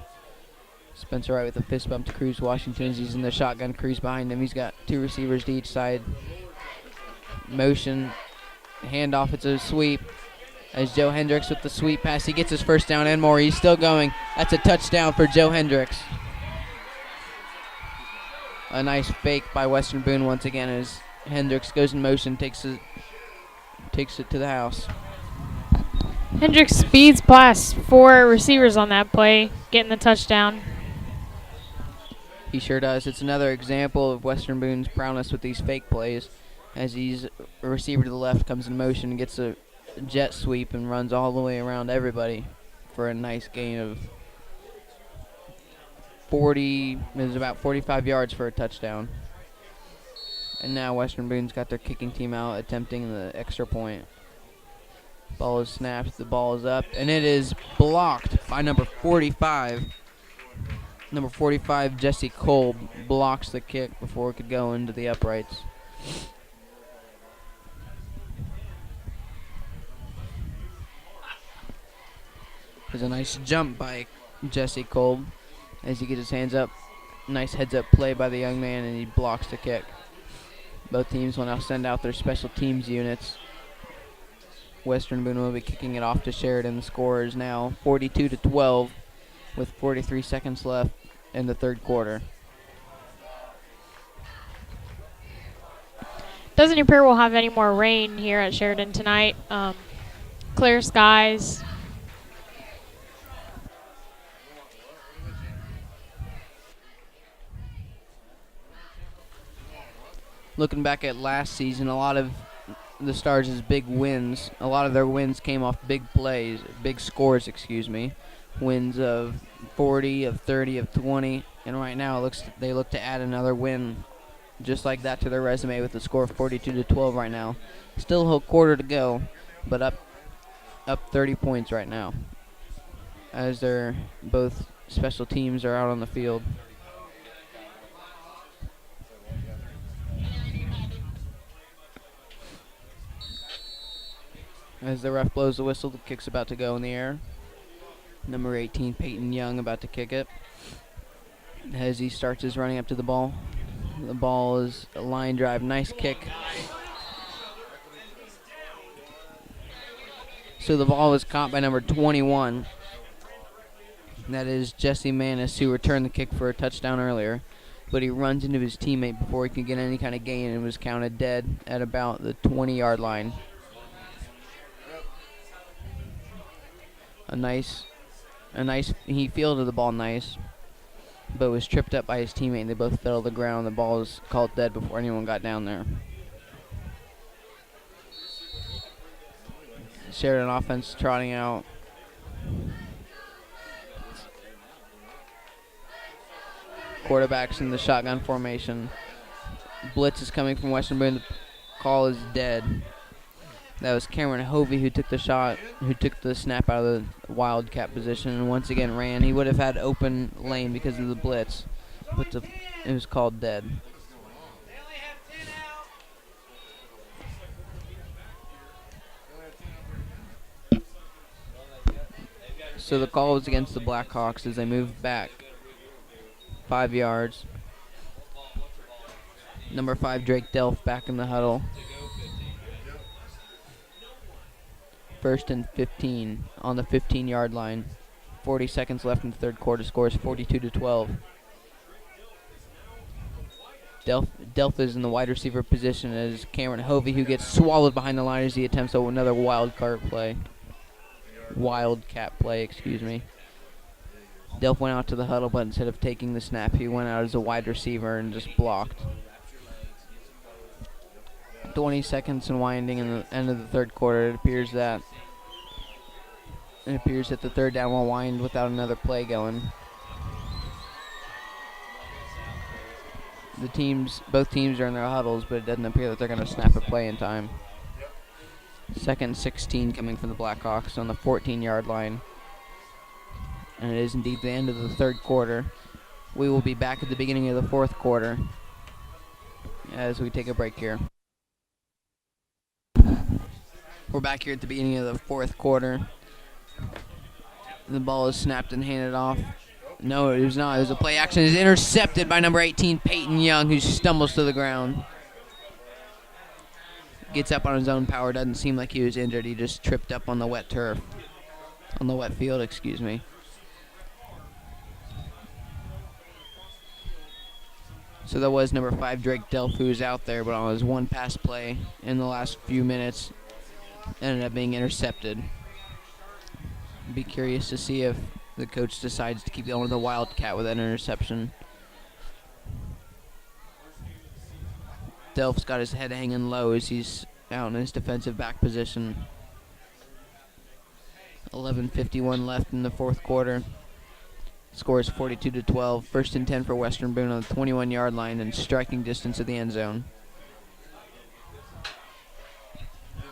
Spencer Wright with a fist bump to Cruz Washington as he's in the shotgun. Cruz behind him. He's got 2 receivers to each side. Motion, handoff, it's a sweep. As Joe Hendricks with the sweep pass, he gets his first down and more. He's still going. That's a touchdown for Joe Hendricks. A nice fake by Western Boone once again as Hendricks goes in motion, takes it to the house. Hendricks speeds past 4 receivers on that play, getting the touchdown. He sure does. It's another example of Western Boone's prowess with these fake plays, as he's a receiver to the left, comes in motion, gets a jet sweep, and runs all the way around everybody for a nice gain of 45 yards for a touchdown. And now Western Boone's got their kicking team out, attempting the extra point. Ball is snapped, the ball is up, and it is blocked by number 45. Number 45, Jesse Cole, blocks the kick before it could go into the uprights. There's a nice jump by Jesse Cole as he gets his hands up. Nice heads-up play by the young man, and he blocks the kick. Both teams will now send out their special teams units. Western Boone will be kicking it off to Sheridan. The score is now 42-12 with 43 seconds left in the third quarter. Doesn't appear we'll have any more rain here at Sheridan tonight. Clear skies. Looking back at last season, a lot of the Stars' big wins, a lot of their wins came off big plays, big scores, wins of 40, of 30, of 20, and right now they look to add another win just like that to their resume with the score of 42-12 right now. Still a whole quarter to go, but up 30 points right now as their both special teams are out on the field. As the ref blows the whistle, the kick's about to go in the air. Number 18, Peyton Young, about to kick it. As he starts his running up to the ball. The ball is a line drive. Nice kick. So the ball was caught by number 21. That is Jesse Manis, who returned the kick for a touchdown earlier. But he runs into his teammate before he can get any kind of gain and was counted dead at about the 20-yard line. He fielded the ball nice, but was tripped up by his teammate, and they both fell to the ground. The ball was called dead before anyone got down there. Sheridan offense trotting out. Quarterbacks in the shotgun formation. Blitz is coming from Western Boone. The call is dead. That was Cameron Hovey who took the shot, who took the snap out of the wildcat position and once again ran. He would have had open lane because of the blitz, but it was called dead. So the call was against the Blackhawks as they moved back 5 yards. Number 5, Drake Delph, back in the huddle. 1st and 15 on the 15-yard line. 40 seconds left in the third quarter. Score is 42-12. Delph is in the wide receiver position as Cameron Hovey, who gets swallowed behind the line as he attempts another wildcat play. Delph went out to the huddle, but instead of taking the snap, he went out as a wide receiver and just blocked. 20 seconds and winding in the end of the third quarter. It appears that the third down will wind without another play going. Both teams are in their huddles, but it doesn't appear that they're going to snap a play in time. Second 16 coming from the Blackhawks on the 14-yard line. And it is indeed the end of the third quarter. We will be back at the beginning of the fourth quarter as we take a break here. We're back here at the beginning of the fourth quarter. The ball is snapped and handed off. No, it was not. It was a play action. It's intercepted by number 18, Peyton Young, who stumbles to the ground. Gets up on his own power. Doesn't seem like he was injured. He just tripped up on the wet turf. On the wet field, excuse me. So that was number 5, Drake Delph, who was out there, but on his one pass play in the last few minutes, ended up being intercepted. Be curious to see if the coach decides to keep going with the Wildcat with that interception. Delph's got his head hanging low as he's out in his defensive back position. 11:51 left in the fourth quarter. Score is 42-12. First and 10 for Western Boone on the 21-yard line and striking distance of the end zone.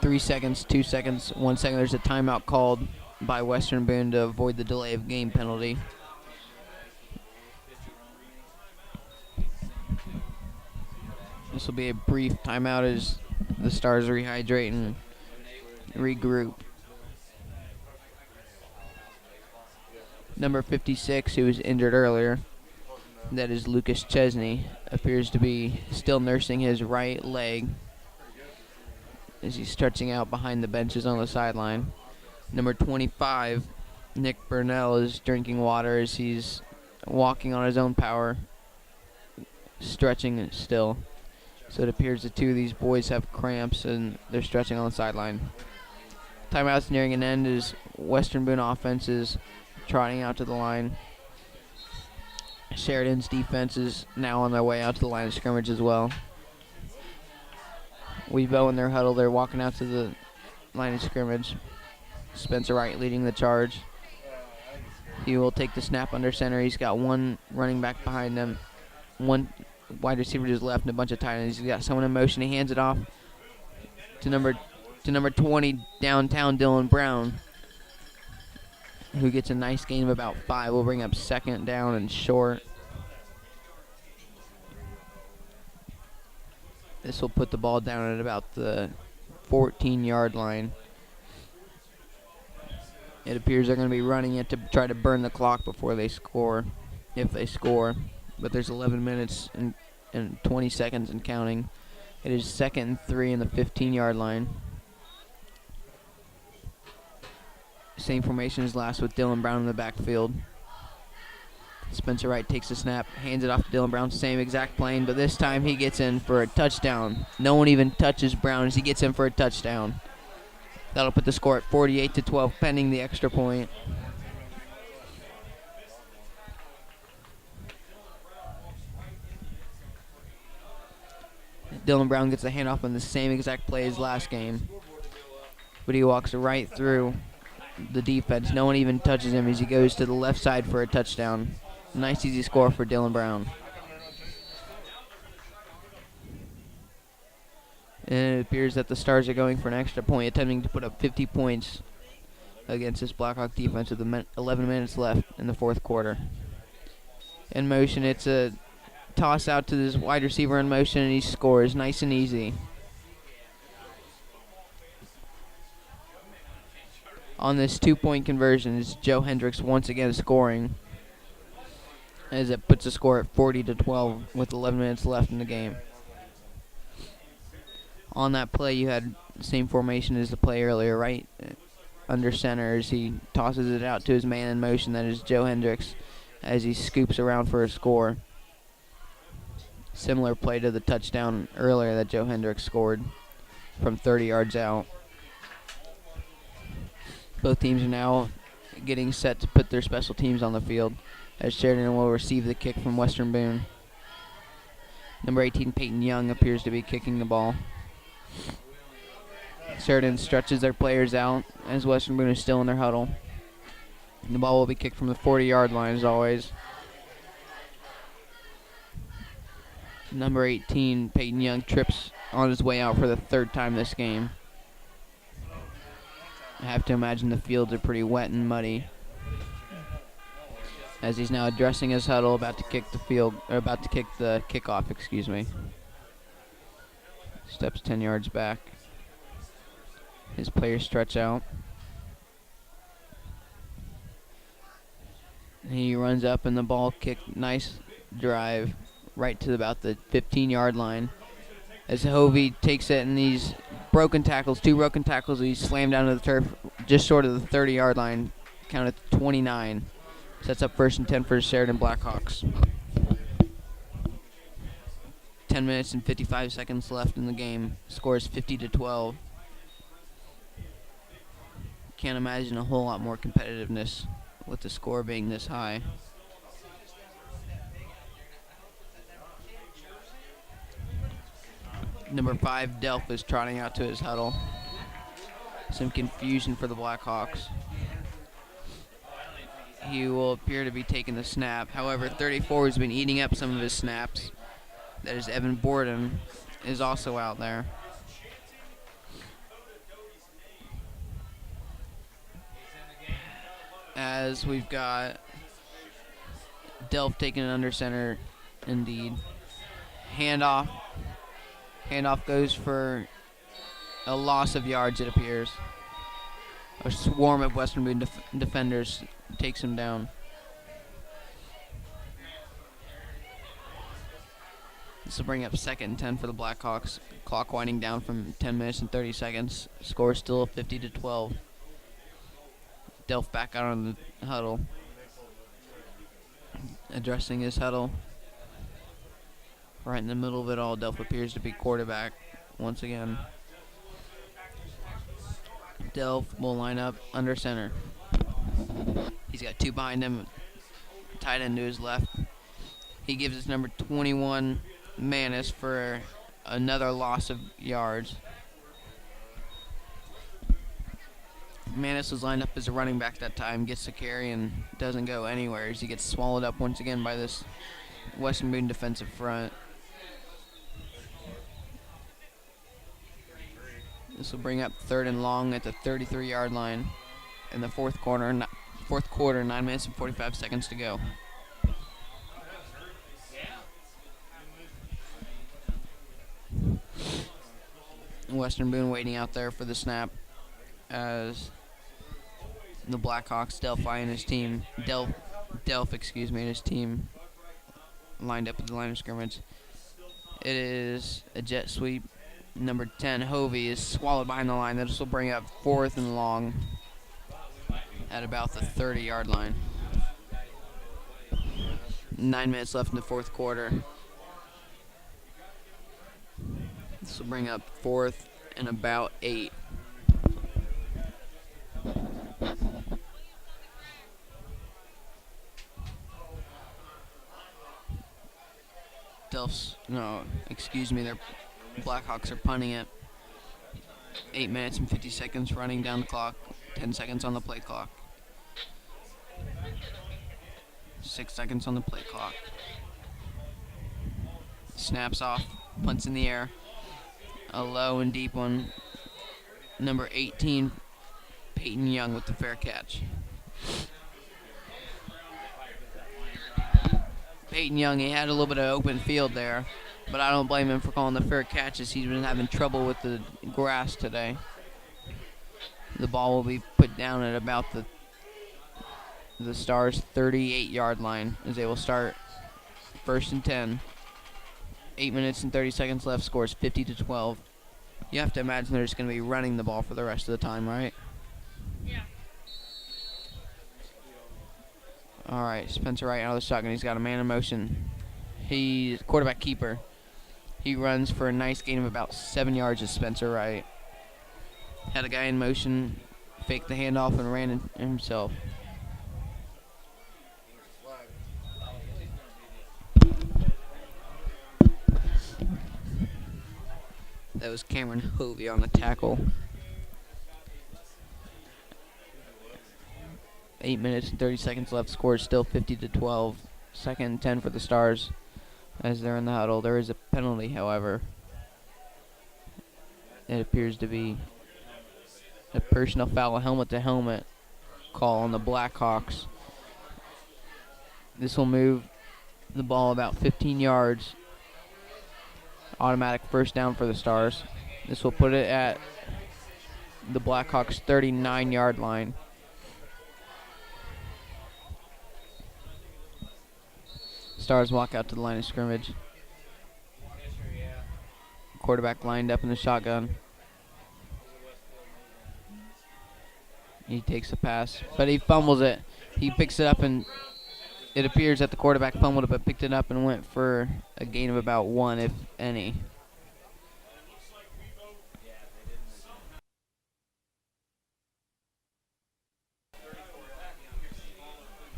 3 seconds, 2 seconds, 1 second. There's a timeout called by Western Boone to avoid the delay of game penalty. This will be a brief timeout as the Stars rehydrate and regroup. Number 56, who was injured earlier, that is Lucas Chesney, appears to be still nursing his right leg as he's stretching out behind the benches on the sideline. Number 25, Nick Burnell, is drinking water as he's walking on his own power, stretching still. So it appears the two of these boys have cramps and they're stretching on the sideline. Timeout's nearing an end as Western Boone offense is trotting out to the line. Sheridan's defense is now on their way out to the line of scrimmage as well. Weebo in their huddle, they're walking out to the line of scrimmage. Spencer Wright leading the charge. He will take the snap under center. He's got one running back behind him, one wide receiver to his left, and a bunch of tight ends. He's got someone in motion. He hands it off to number 20 downtown Dylan Brown, who gets a nice gain of about 5. We'll bring up second down and short. This will put the ball down at about the 14-yard line. It appears they're going to be running it to try to burn the clock before they score, if they score. But there's 11 minutes and 20 seconds and counting. It is 2nd and 3 in the 15-yard line. Same formation as last with Dylan Brown in the backfield. Spencer Wright takes the snap, hands it off to Dylan Brown, same exact plane, but this time he gets in for a touchdown. No one even touches Brown as he gets in for a touchdown. That'll put the score at 48-12, pending the extra point. Dylan Brown gets a handoff on the same exact play as last game, but he walks right through the defense. No one even touches him as he goes to the left side for a touchdown. Nice easy score for Dylan Brown. And it appears that the Stars are going for an extra point, attempting to put up 50 points against this Blackhawk defense with 11 minutes left in the fourth quarter. In motion, it's a toss out to this wide receiver in motion, and he scores nice and easy. On this 2-point conversion is Joe Hendricks once again scoring, as it puts the score at 40-12 with 11 minutes left in the game. On that play, you had the same formation as the play earlier, right under center, as he tosses it out to his man in motion, that is Joe Hendricks, as he scoops around for a score. Similar play to the touchdown earlier that Joe Hendricks scored from 30 yards out. Both teams are now getting set to put their special teams on the field as Sheridan will receive the kick from Western Boone. Number 18, Peyton Young, appears to be kicking the ball. Sheridan stretches their players out as Western Boone is still in their huddle. The ball will be kicked from the 40-yard line as always. Number 18, Peyton Young, trips on his way out for the third time this game. I have to imagine the fields are pretty wet and muddy as he's now addressing his huddle, about to kick the kickoff, excuse me. Steps 10 yards back. His players stretch out. He runs up and the ball kicked, nice drive right to about the 15-yard line. As Hovey takes it and these broken tackles, 2 broken tackles, he's slammed down to the turf just short of the 30-yard line, counted 29. Sets up 1st and 10 for the Sheridan Blackhawks. 10 minutes and 55 seconds left in the game. Score is 50-12. Can't imagine a whole lot more competitiveness with the score being this high. Number 5, Delph, is trotting out to his huddle. Some confusion for the Blackhawks. He will appear to be taking the snap. However, 34 has been eating up some of his snaps. That is Evan Borden is also out there. As we've got Delph taking it under center, indeed. Handoff. Handoff goes for a loss of yards, it appears. A swarm of Western Boone defenders takes him down. This will bring up 2nd and 10 for the Blackhawks. Clock winding down from 10 minutes and 30 seconds. Score still 50-12. Delph back out on the huddle. Addressing his huddle. Right in the middle of it all, Delph appears to be quarterback once again. Delph will line up under center. He's got 2 behind him, tight end to his left. He gives his number 21, Manis, for another loss of yards. Manis was lined up as a running back that time, gets the carry and doesn't go anywhere as he gets swallowed up once again by this Western Boone defensive front. This will bring up 3rd and long at the 33-yard line in the fourth quarter, 9 minutes and 45 seconds to go. Western Boone waiting out there for the snap as the Blackhawks, Delphi and his team, Delph, and his team lined up at the line of scrimmage. It is a jet sweep. Number 10, Hovey, is swallowed behind the line. This will bring up 4th and long at about the 30-yard line. 9 minutes left in the fourth quarter. This will bring up 4th and about 8. Their Blackhawks are punting it. 8 minutes and 50 seconds running down the clock. 10 seconds on the play clock. 6 seconds on the play clock. Snaps off. Punts in the air. A low and deep one. Number 18, Peyton Young with the fair catch. Peyton Young, he had a little bit of open field there, but I don't blame him for calling the fair catch as he's been having trouble with the grass today. The ball will be put down at about the Stars' 38-yard line as they will start 1st and 10. 8 minutes and 30 seconds left, scores 50-12. You have to imagine they're just going to be running the ball for the rest of the time, right? Yeah. All right, Spencer Wright out of the shotgun. He's got a man in motion. He's quarterback keeper. He runs for a nice gain of about 7 yards to Spencer Wright. Had a guy in motion, faked the handoff, and ran in himself. That was Cameron Hovey on the tackle. 8 minutes and 30 seconds left. Score is still 50-12. Second and 10 for the Stars as they're in the huddle. There is a penalty, however. It appears to be a personal foul, helmet-to-helmet call on the Blackhawks. This will move the ball about 15 yards. Automatic first down for the Stars. This will put it at the Blackhawks' 39-yard line. Stars walk out to the line of scrimmage. Quarterback lined up in the shotgun. He takes the pass, but he fumbles it. He picks it up, and it appears that the quarterback fumbled it, but picked it up and went for a gain of about 1, if any.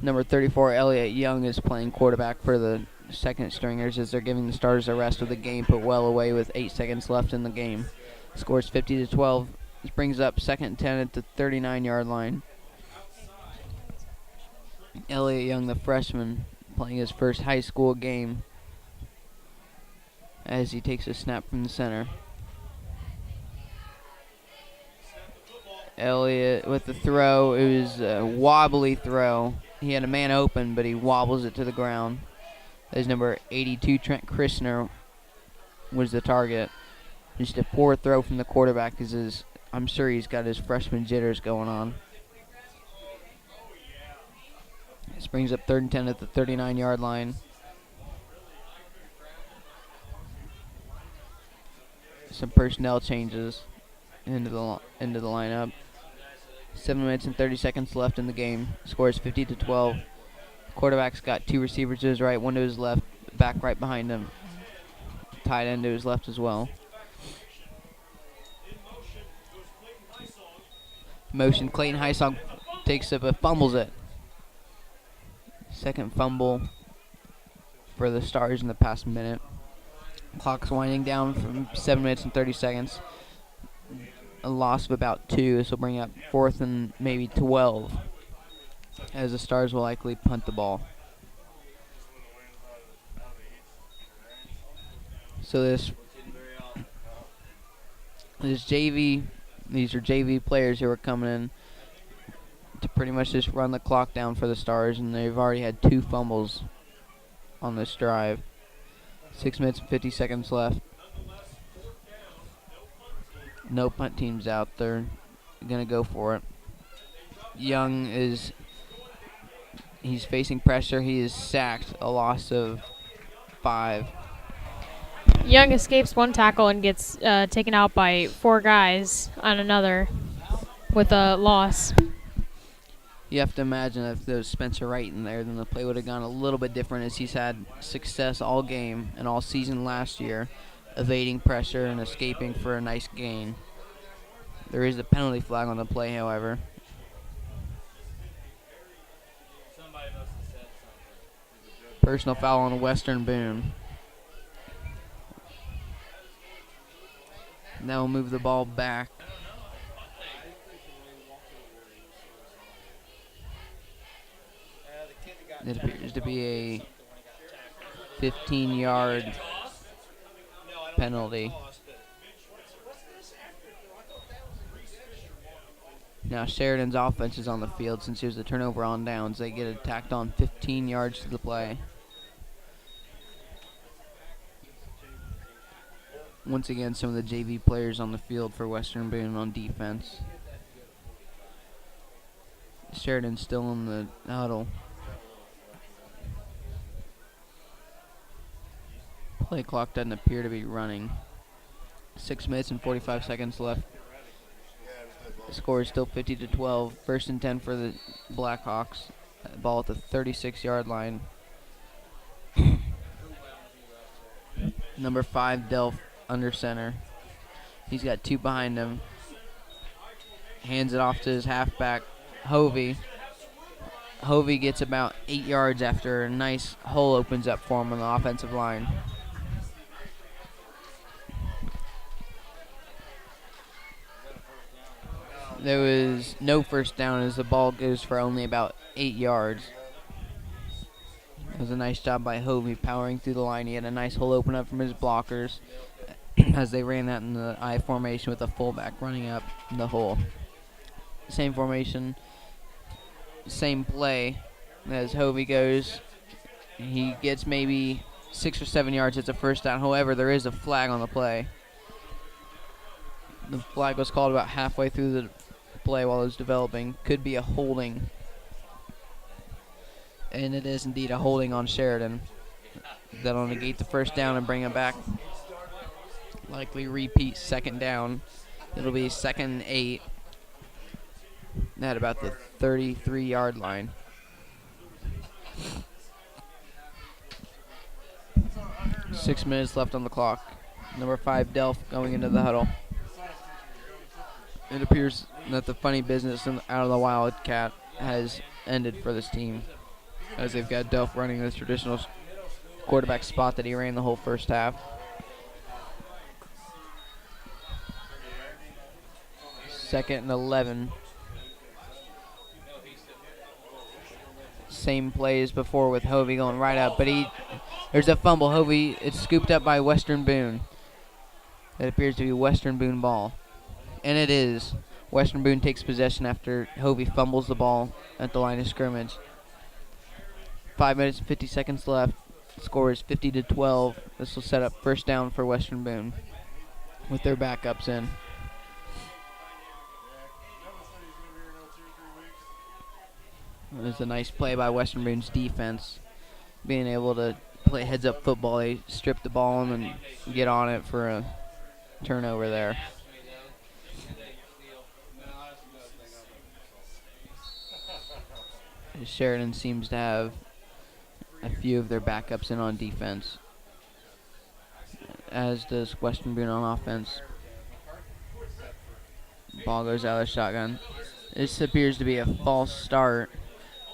Number 34, Elliott Young, is playing quarterback for the second stringers as they're giving the Stars a rest with the game put well away with 8 seconds left in the game. Scores 50-12. This brings up second and 10 at the 39-yard line. Elliott Young, the freshman, playing his first high school game as he takes a snap from the center. Elliott with the throw. It was a wobbly throw. He had a man open, but he wobbles it to the ground. As number 82, Trent Christner, was the target. Just a poor throw from the quarterback because I'm sure he's got his freshman jitters going on. This brings up third and 10 at the 39-yard line. Some personnel changes into the lineup. 7 minutes and 30 seconds left in the game. Score is 50-12. Quarterback's got 2 receivers to his right, 1 to his left, back right behind him. Tight end to his left as well. Motion, Clayton Heisog takes it but fumbles it. Second fumble for the Stars in the past minute. Clock's winding down from 7 minutes and 30 seconds. A loss of about 2. This will bring up 4th and maybe 12 as the Stars will likely punt the ball. So these are JV players who are coming in to pretty much just run the clock down for the Stars, and they've already had 2 fumbles on this drive. 6 minutes and 50 seconds left. No punt teams out there. Gonna go for it. Young he's facing pressure. He is sacked. A loss of 5. Young escapes one tackle and gets taken out by 4 guys on another with a loss. You have to imagine if there was Spencer Wright in there, then the play would have gone a little bit different, as he's had success all game and all season last year, evading pressure and escaping for a nice gain. There is a penalty flag on the play, however. Personal foul on Western Boone. Now we'll move the ball back. It appears to be a 15-yard penalty. Now Sheridan's offense is on the field since there's a turnover on downs. They get attacked on 15 yards to the play. Once again, some of the JV players on the field for Western Boone on defense. Sheridan's still in the huddle. Play clock doesn't appear to be running. 6 minutes and 45 seconds left. The score is still 50-12. First and 10 for the Blackhawks. Ball at the 36-yard line. Number 5, Delph, under center. He's got 2 behind him. Hands it off to his halfback, Hovey. Hovey gets about 8 yards after a nice hole opens up for him on the offensive line. There was no first down as the ball goes for only about 8 yards. It was a nice job by Hovey powering through the line. He had a nice hole open up from his blockers as they ran that in the I formation with a fullback running up the hole. Same formation, same play as Hovey goes. He gets maybe 6 or 7 yards. It's a first down. However, there is a flag on the play. The flag was called about halfway through the play while it was developing. Could be a holding. And it is indeed a holding on Sheridan. That'll negate the first down and bring him back. Likely repeat second down. It'll be 2nd and 8 at about the 33-yard line. 6 minutes left on the clock. Number 5, Delph, going into the huddle. It appears that the funny business out of the Wildcat has ended for this team, as they've got Delph running this traditional quarterback spot that he ran the whole first half. 2nd and 11. Same play as before with Hovey going right up, but there's a fumble. Hovey, it's scooped up by Western Boone. It appears to be Western Boone ball. And it is. Western Boone takes possession after Hovey fumbles the ball at the line of scrimmage. 5 minutes and 50 seconds left. The score is 50-12. This will set up first down for Western Boone with their backups in. It was a nice play by Western Boone's defense, being able to play heads-up football. They strip the ball and get on it for a turnover there. Sheridan seems to have a few of their backups in on defense, as does Western Boone on offense. Ball goes out of the shotgun. This appears to be a false start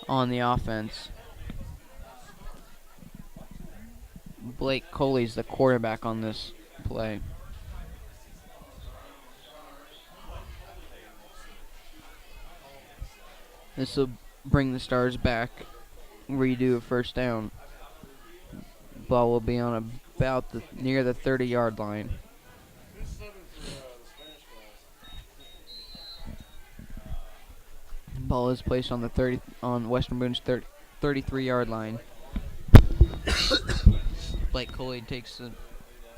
on the offense. Blake Coley's the quarterback on this play. This will bring the Stars back, redo a first down. Ball will be on about near the 30-yard line. Ball is placed on Western Boone's 33-yard line. Blake Coley takes the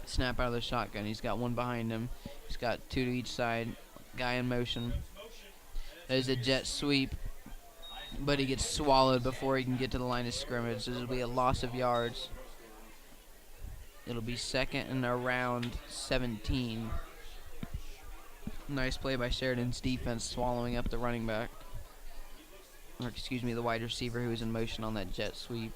snap out of the shotgun. He's got one behind him. He's got 2 to each side. Guy in motion. There's a jet sweep, but he gets swallowed before he can get to the line of scrimmage. This will be a loss of yards. It'll be 2nd and around 17. Nice play by Sheridan's defense, swallowing up the running back. Or excuse me, the wide receiver who was in motion on that jet sweep.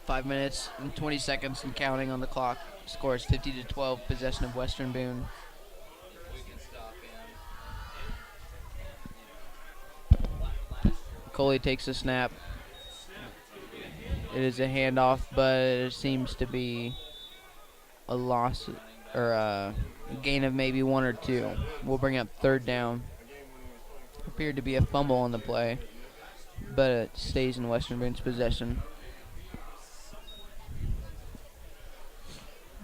Five minutes and 20 seconds and counting on the clock. Score is 50-12, possession of Western Boone. Coley takes a snap. It is a handoff, but it seems to be a loss or a gain of maybe 1 or 2. We'll bring up third down. Appeared to be a fumble on the play, but it stays in Western Boone's possession.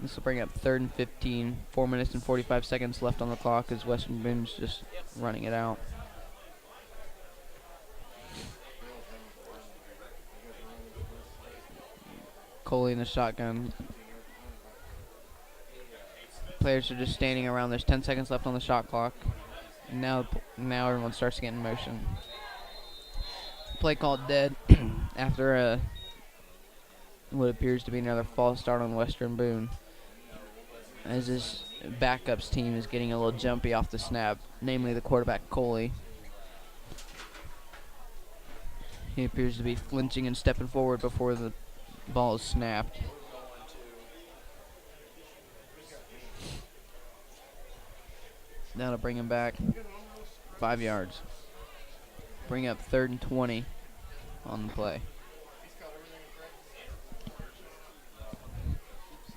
This will bring up 3rd and 15. 4 minutes and 45 seconds left on the clock as Western Boone's just running it out. Coley in the shotgun. Players are just standing around. There's 10 seconds left on the shot clock. And now everyone starts getting in motion. Play called dead after what appears to be another false start on Western Boone. As this backups team is getting a little jumpy off the snap, namely the quarterback, Coley. He appears to be flinching and stepping forward before the ball is snapped. That'll bring him back 5 yards. Bring up 3rd and 20 on the play.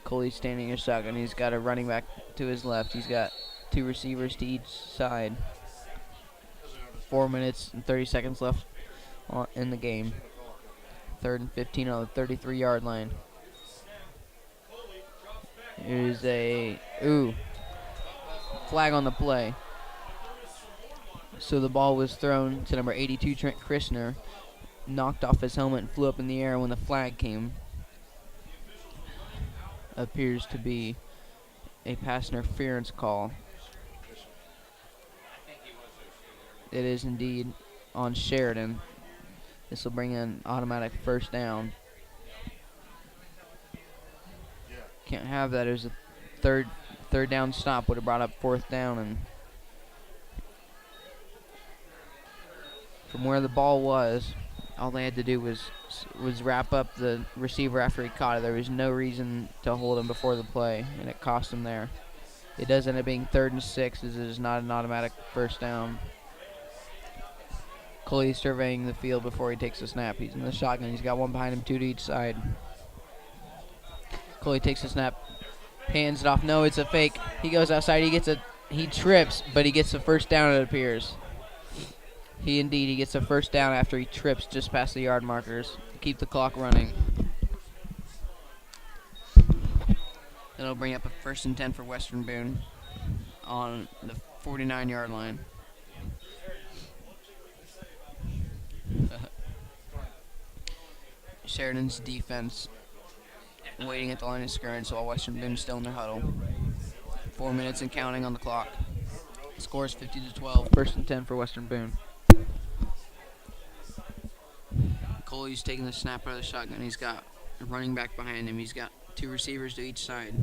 Coley's standing in shotgun. He's got a running back to his left. He's got 2 receivers to each side. 4 minutes and 30 seconds left in the game. 3rd and 15 on the 33-yard line. Here's a flag on the play. So the ball was thrown to number 82, Trent Krishner, knocked off his helmet and flew up in the air when the flag came. Appears to be a pass interference call. It is indeed on Sheridan. This will bring in automatic 1st down. Can't have that. It was a third down stop. Would have brought up 4th down, and from where the ball was, all they had to do was wrap up the receiver after he caught it. There was no reason to hold him before the play, and it cost him there. It does end up being 3rd and 6, as it is not an automatic 1st down. Coley surveying the field before he takes the snap. He's in the shotgun. He's got 1 behind him, 2 to each side. Coley takes the snap, hands it off. No, it's a fake. He goes outside. He trips, but he gets the 1st down, it appears. He gets a 1st down after he trips just past the yard markers to keep the clock running. That'll bring up a 1st and 10 for Western Boone on the 49-yard line. Sheridan's defense waiting at the line of scrimmage while Western Boone's still in their huddle. 4 minutes and counting on the clock. Score is 50-12. 1st and 10 for Western Boone. Coley's taking the snap out of the shotgun. He's got a running back behind him. He's got 2 receivers to each side.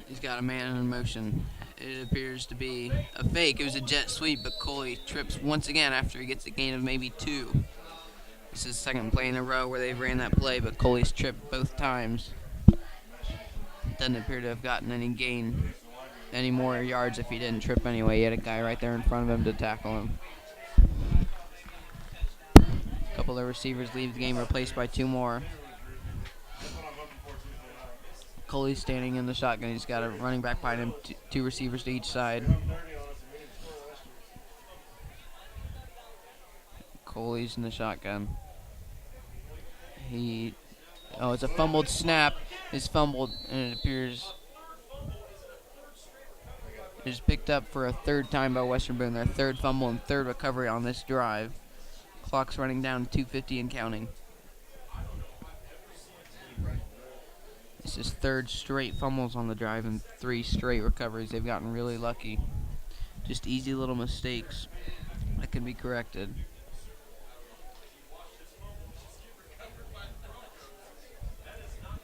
He's got a man in motion. It appears to be a fake. It was a jet sweep, but Coley trips once again after he gets a gain of maybe 2. This is the 2nd play in a row where they've ran that play, but Coley's tripped both times. Doesn't appear to have gotten any more yards if he didn't trip anyway. He had a guy right there in front of him to tackle him. A couple of receivers leave the game, replaced by 2 more. Coley's standing in the shotgun. He's got a running back behind him, 2 receivers to each side. Coley's in the shotgun. It's a fumbled snap. It's fumbled, and it appears it's picked up for a 3rd time by Western Boone. Their 3rd fumble and 3rd recovery on this drive. Clock's running down to 2:50 and counting. This is 3rd straight fumbles on the drive and 3 straight recoveries. They've gotten really lucky. Just easy little mistakes that can be corrected.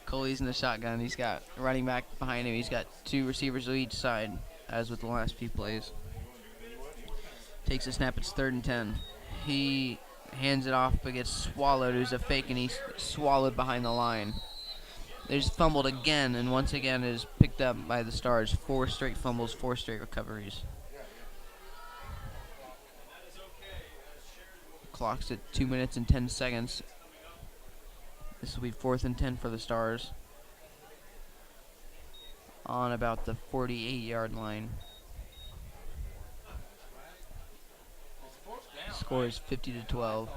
Coley's in the shotgun. He's got a running back behind him. He's got 2 receivers to each side, as with the last few plays. Takes a snap. It's 3rd and 10. He hands it off, but gets swallowed. It was a fake, and he's swallowed behind the line. There's fumbled again, and once again is picked up by the Stars. 4 straight fumbles, 4 straight recoveries. Clock's at 2 minutes and 10 seconds. This will be 4th and 10 for the Stars on about the 48-yard line. Score is 50-12.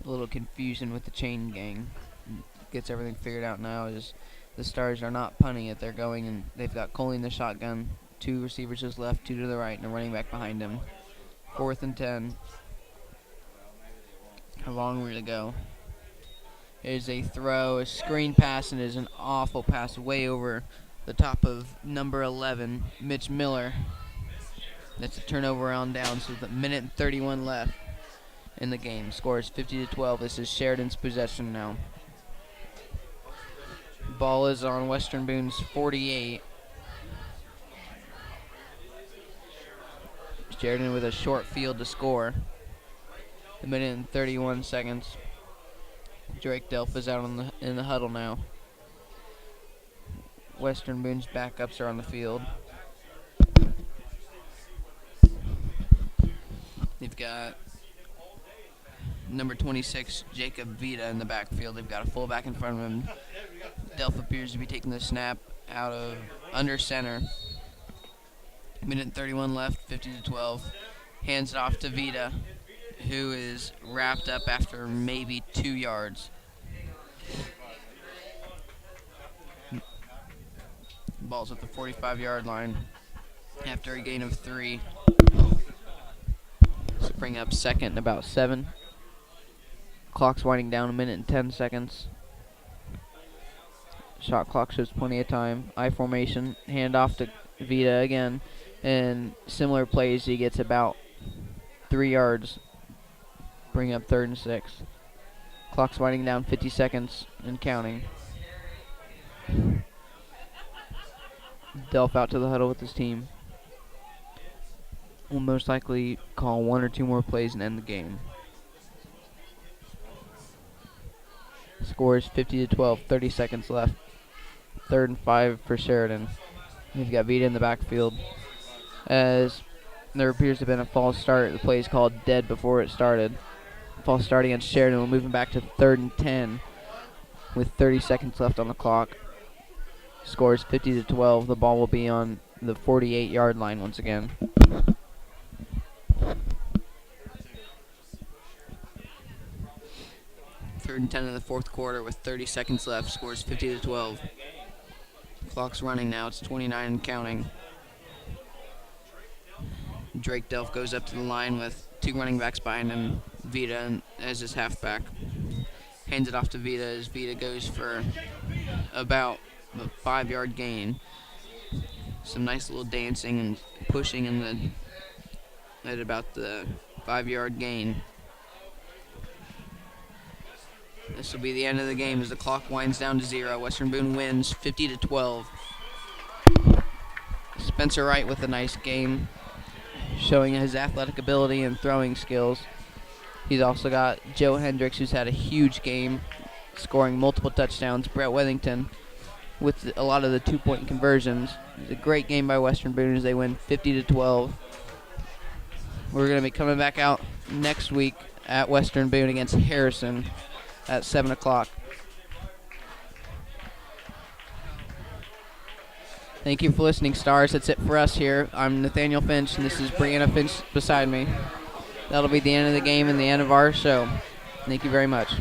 A little confusion with the chain gang. Gets everything figured out now as the Stars are not punting it. They're going, and they've got Coley in the shotgun. 2 receivers to his left, 2 to the right, and a running back behind him. 4th and 10. A long way to go. Here's a throw, a screen pass, and is an awful pass way over the top of number 11, Mitch Miller. That's a turnover on down, so the minute and 31 left. in the game. Score is 50-12. This is Sheridan's possession now. Ball is on Western Boone's 48. Sheridan with a short field to score. A minute and 31 seconds. Drake Delph is out in the huddle now. Western Boone's backups are on the field. They've got number 26, Jacob Vita, in the backfield. They've got a fullback in front of him. Delph appears to be taking the snap out of under center. Minute and 31 left, 50-12. Hands it off to Vita, who is wrapped up after maybe 2 yards. Ball's at the 45-yard line after a gain of 3. So bring up second and about 7. Clock's winding down, a minute and 10 seconds. Shot clock shows plenty of time. I formation, hand off to Vita again. And similar plays, he gets about 3 yards. Bring up 3rd and 6. Clock's winding down, 50 seconds and counting. Delph out to the huddle with his team. Will most likely call 1 or 2 more plays and end the game. Score is 50-12, 30 seconds left. 3rd and 5 for Sheridan. We've got Vita in the backfield. As there appears to have been a false start, the play is called dead before it started. False start against Sheridan. We'll move him back to 3rd and 10 with 30 seconds left on the clock. Score is 50-12. The ball will be on the 48-yard line once again. Third and 10 in the 4th quarter with 30 seconds left. Scores 50-12. Clock's running now. It's 29 and counting. Drake Delph goes up to the line with 2 running backs behind him. Vita as his halfback. Hands it off to Vita as Vita goes for about a 5-yard gain. Some nice little dancing and pushing at about the 5-yard gain. This will be the end of the game as the clock winds down to 0. Western Boone wins 50-12. Spencer Wright with a nice game, showing his athletic ability and throwing skills. He's also got Joe Hendricks, who's had a huge game, scoring multiple touchdowns. Brett Wethington with a lot of the 2-point conversions. It's a great game by Western Boone as they win 50-12. We're going to be coming back out next week at Western Boone against Harrison at 7 o'clock. Thank you for listening, Stars. That's it for us here. I'm Nathaniel Finch, and this is Brianna Finch beside me. That'll be the end of the game and the end of our show. Thank you very much.